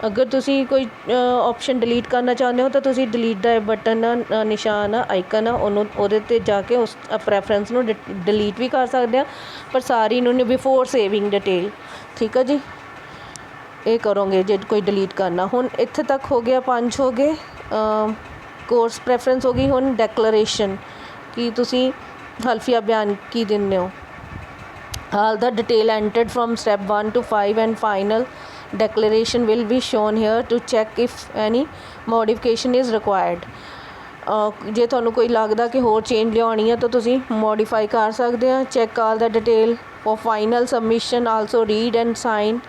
अगर तुसी कोई ऑप्शन डिलीट करना चाहते हो तो तुसी डिलीट दा बटन निशान आइकन उहदे ते जाके उस प्रैफरेंस नू डिलीट भी कर सकते हैं, पर सारी इन्होंने बिफोर सेविंग डिटेल। ठीक है जी, ये करोगे जे कोई डिलीट करना। हुण इत्थे तक हो गया, 5 हो गए। कोर्स प्रैफरेंस हो गई। हुण डैक्लरेशन कि तुसी हल्फिया बयान की दिंदे हो। All the detail entered from step 1 to 5 and final declaration will be shown here to check if any modification is required। ਜੇ ਤੁਹਾਨੂੰ ਕੋਈ ਲੱਗਦਾ ਕਿ ਹੋਰ ਚੇਂਜ ਲਿਆਉਣੀ ਹੈ ਤਾਂ ਤੁਸੀਂ ਮੋਡੀਫਾਈ ਕਰ ਸਕਦੇ ਆ। ਚੈੱਕ ਆਲ ਦਾ detail for final submission, also read and sign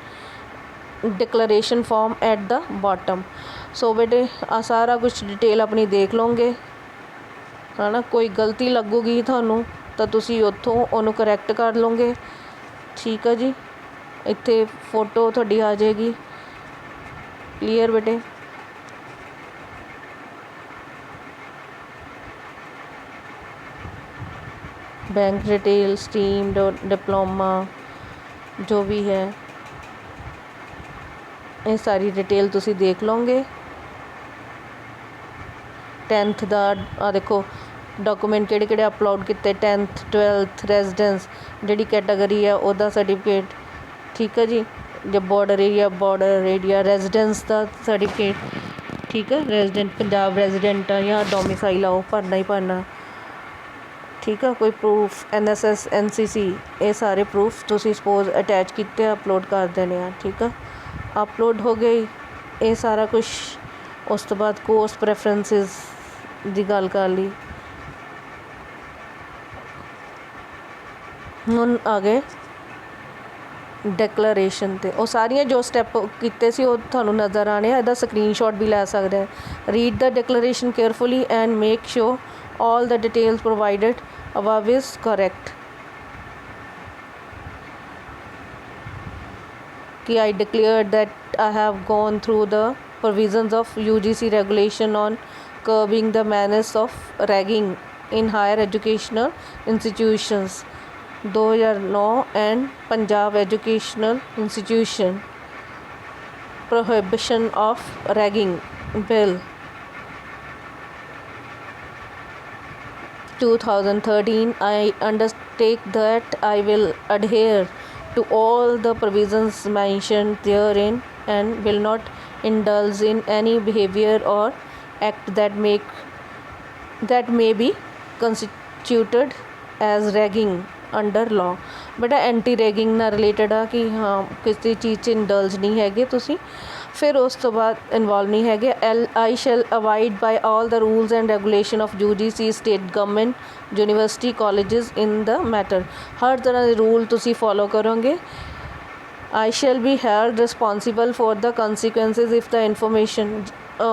declaration form at the bottom. So बेटे आ सारा कुछ डिटेल अपनी देख लोगे है ना। कोई गलती लगूगी थानू तो तुसी उत्थों उन्होंने करैक्ट कर लोगे। ठीक है जी, इत्थे फोटो थोड़ी आ जाएगी। क्लीयर बेटे। बैंक डिटेल, स्ट्रीम, डिप्लोमा जो भी है ये सारी डिटेल तुसी देख लोगे। 10th का आ देखो डॉक्यूमेंट किहड़े किहड़े अपलोड किए, 10th 12th रेजिडेंस जिहड़ी कैटागरी है उसका सर्टिफिकेट। ठीक है जी, जब बॉर्डर एरिया रेजिडेंस का सर्टिफिकेट। ठीक है, रेजिडेंट पंजाब रेजिडेंट या डोमिसाइल आओ भरना ही भरना। ठीक है, कोई प्रूफ NSS NCC ये सारे प्रूफ तुसी सपोज अटैच किए अपलोड कर देने हैं। ठीक है, अपलोड हो गई ये सारा कुछ। उस तो बाद कोर्स प्रैफरेंसेस की गल कर ली। हुण आ गए डिक्लेरेशन ते। वो सारियां जो स्टैप किए सी वो थानू नज़र आने, इसदा स्क्रीनशॉट भी लै सकते हैं। Read the declaration carefully and make sure all the details provided above is correct। कि I declare that I have gone through the provisions of UGC regulation on curbing the menace of ragging in higher educational institutions 2009 and Punjab Educational Institution Prohibition of Ragging Bill 2013। I undertake that I will adhere to all the provisions mentioned therein and will not indulge in any behavior or act that may be constituted as ragging under law। बड़ा anti ragging ना related आ कि हाँ किसी चीज़ च indulge नहीं हैगे तुसी। फिर उस तो बाद इन्वॉल्व नहीं हैगे। I shall avoid by all the rules and regulation of UGC state government university colleges in the matter. हर तरह के रूल तुसी फॉलो करोगे। I shall be held responsible for the consequences if the information,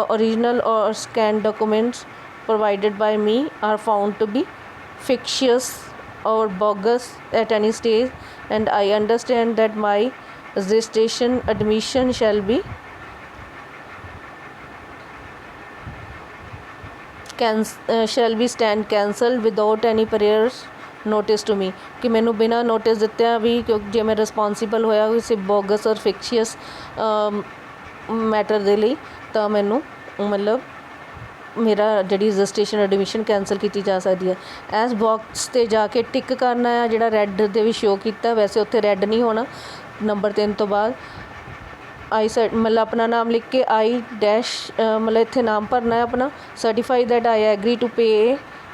original or scanned documents provided by me are found to be fictitious or bogus at any stage, and I understand that my registration admission shall be stand cancelled without any prior notice to me. कि मैनू बिना notice दित्ते भी, क्योंकि जे मैं रिस्पोंसीबल होया किसी bogus और फिक्शियस मैटर दे लई तो मैनू मतलब मेरा जिहड़ी रजिस्ट्रेशन एडमिशन कैंसल की जा सकती है। एस बॉक्स ते जाके टिक करना है जिहड़ा रैड दे भी शो किया, वैसे उत्थे रैड नहीं होना। नंबर 3 तो बाद आई मतलब अपना नाम लिख के आई डैश मतलब इत्थे नाम भरना है अपना। Certify that I agree to pay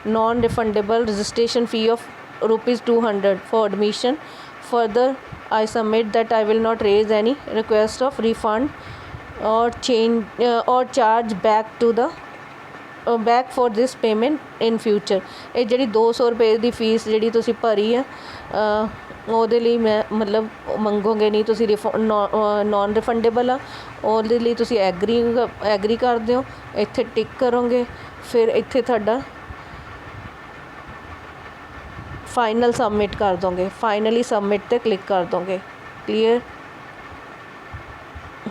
non refundable registration fee of ₹200 for admission। Further, I submit that I will not raise any request of refund or change or charge back to the back for this payment in future। ਇਹ ਜਿਹੜੀ 200 रुपए ਦੀ fees ਜਿਹੜੀ ਤੁਸੀਂ ਭਰੀ ਆ ਉਹਦੇ ਲਈ ਮੈਂ ਮਤਲਬ ਮੰਗੋਗੇ ਨਹੀਂ ਤੁਸੀਂ ਨੌਨ ਰਿਫੰਡੇਬਲ ਆ, ਉਹਦੇ ਲਈ ਤੁਸੀਂ ਐਗਰੀ ਕਰਦੇ ਹੋ। ਇੱਥੇ ਟਿਕ ਕਰੋਗੇ, ਫਿਰ ਇੱਥੇ ਤੁਹਾਡਾ फाइनल सबमिट कर दोगे। फाइनली सबमिट ते क्लिक कर दोगे। क्लीयर।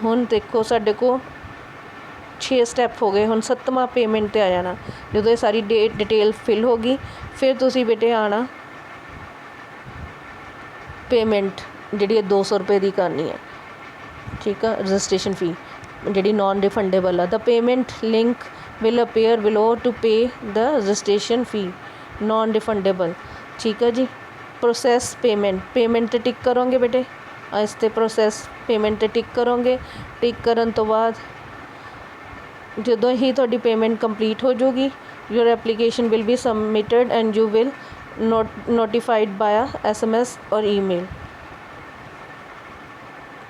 हुण देखो साडे को 6 ਸਟੈਪ ਹੋ ਗਏ। ਹੁਣ 7ਵਾਂ ਪੇਮੈਂਟ 'ਤੇ ਆ ਜਾਣਾ। ਜਦੋਂ ਇਹ ਸਾਰੀ ਡਿਟੇਲ ਫਿਲ ਹੋ ਗਈ ਫਿਰ ਤੁਸੀਂ ਬੇਟੇ ਆਣਾ ਪੇਮੈਂਟ ਜਿਹੜੀ ਹੈ 200 ਰੁਪਏ ਦੀ ਕਰਨੀ ਹੈ, ਠੀਕ ਆ। ਰਜਿਸਟ੍ਰੇਸ਼ਨ ਫੀ ਜਿਹੜੀ ਨੋਨ ਰਿਫੰਡੇਬਲ ਆ। The payment link will appear below to pay the registration fee non refundable, ਠੀਕ ਆ ਜੀ। ਪ੍ਰੋਸੈਸ ਪੇਮੈਂਟ 'ਤੇ ਟਿਕ ਕਰੋਗੇ ਬੇਟੇ, ਇਸ 'ਤੇ ਪ੍ਰੋਸੈਸ ਪੇਮੈਂਟ 'ਤੇ ਟਿਕ ਕਰੋਗੇ। ਟਿਕ ਕਰਨ ਤੋਂ ਬਾਅਦ ਜਦੋਂ ਹੀ ਤੁਹਾਡੀ ਪੇਮੈਂਟ ਕੰਪਲੀਟ ਹੋ ਜਾਊਗੀ, your application will be submitted and you will notified via SMS or email.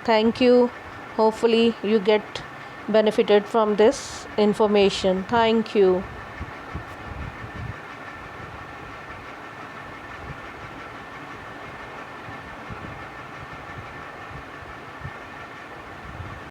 Thank you. Hopefully you get benefited from this information. Thank you.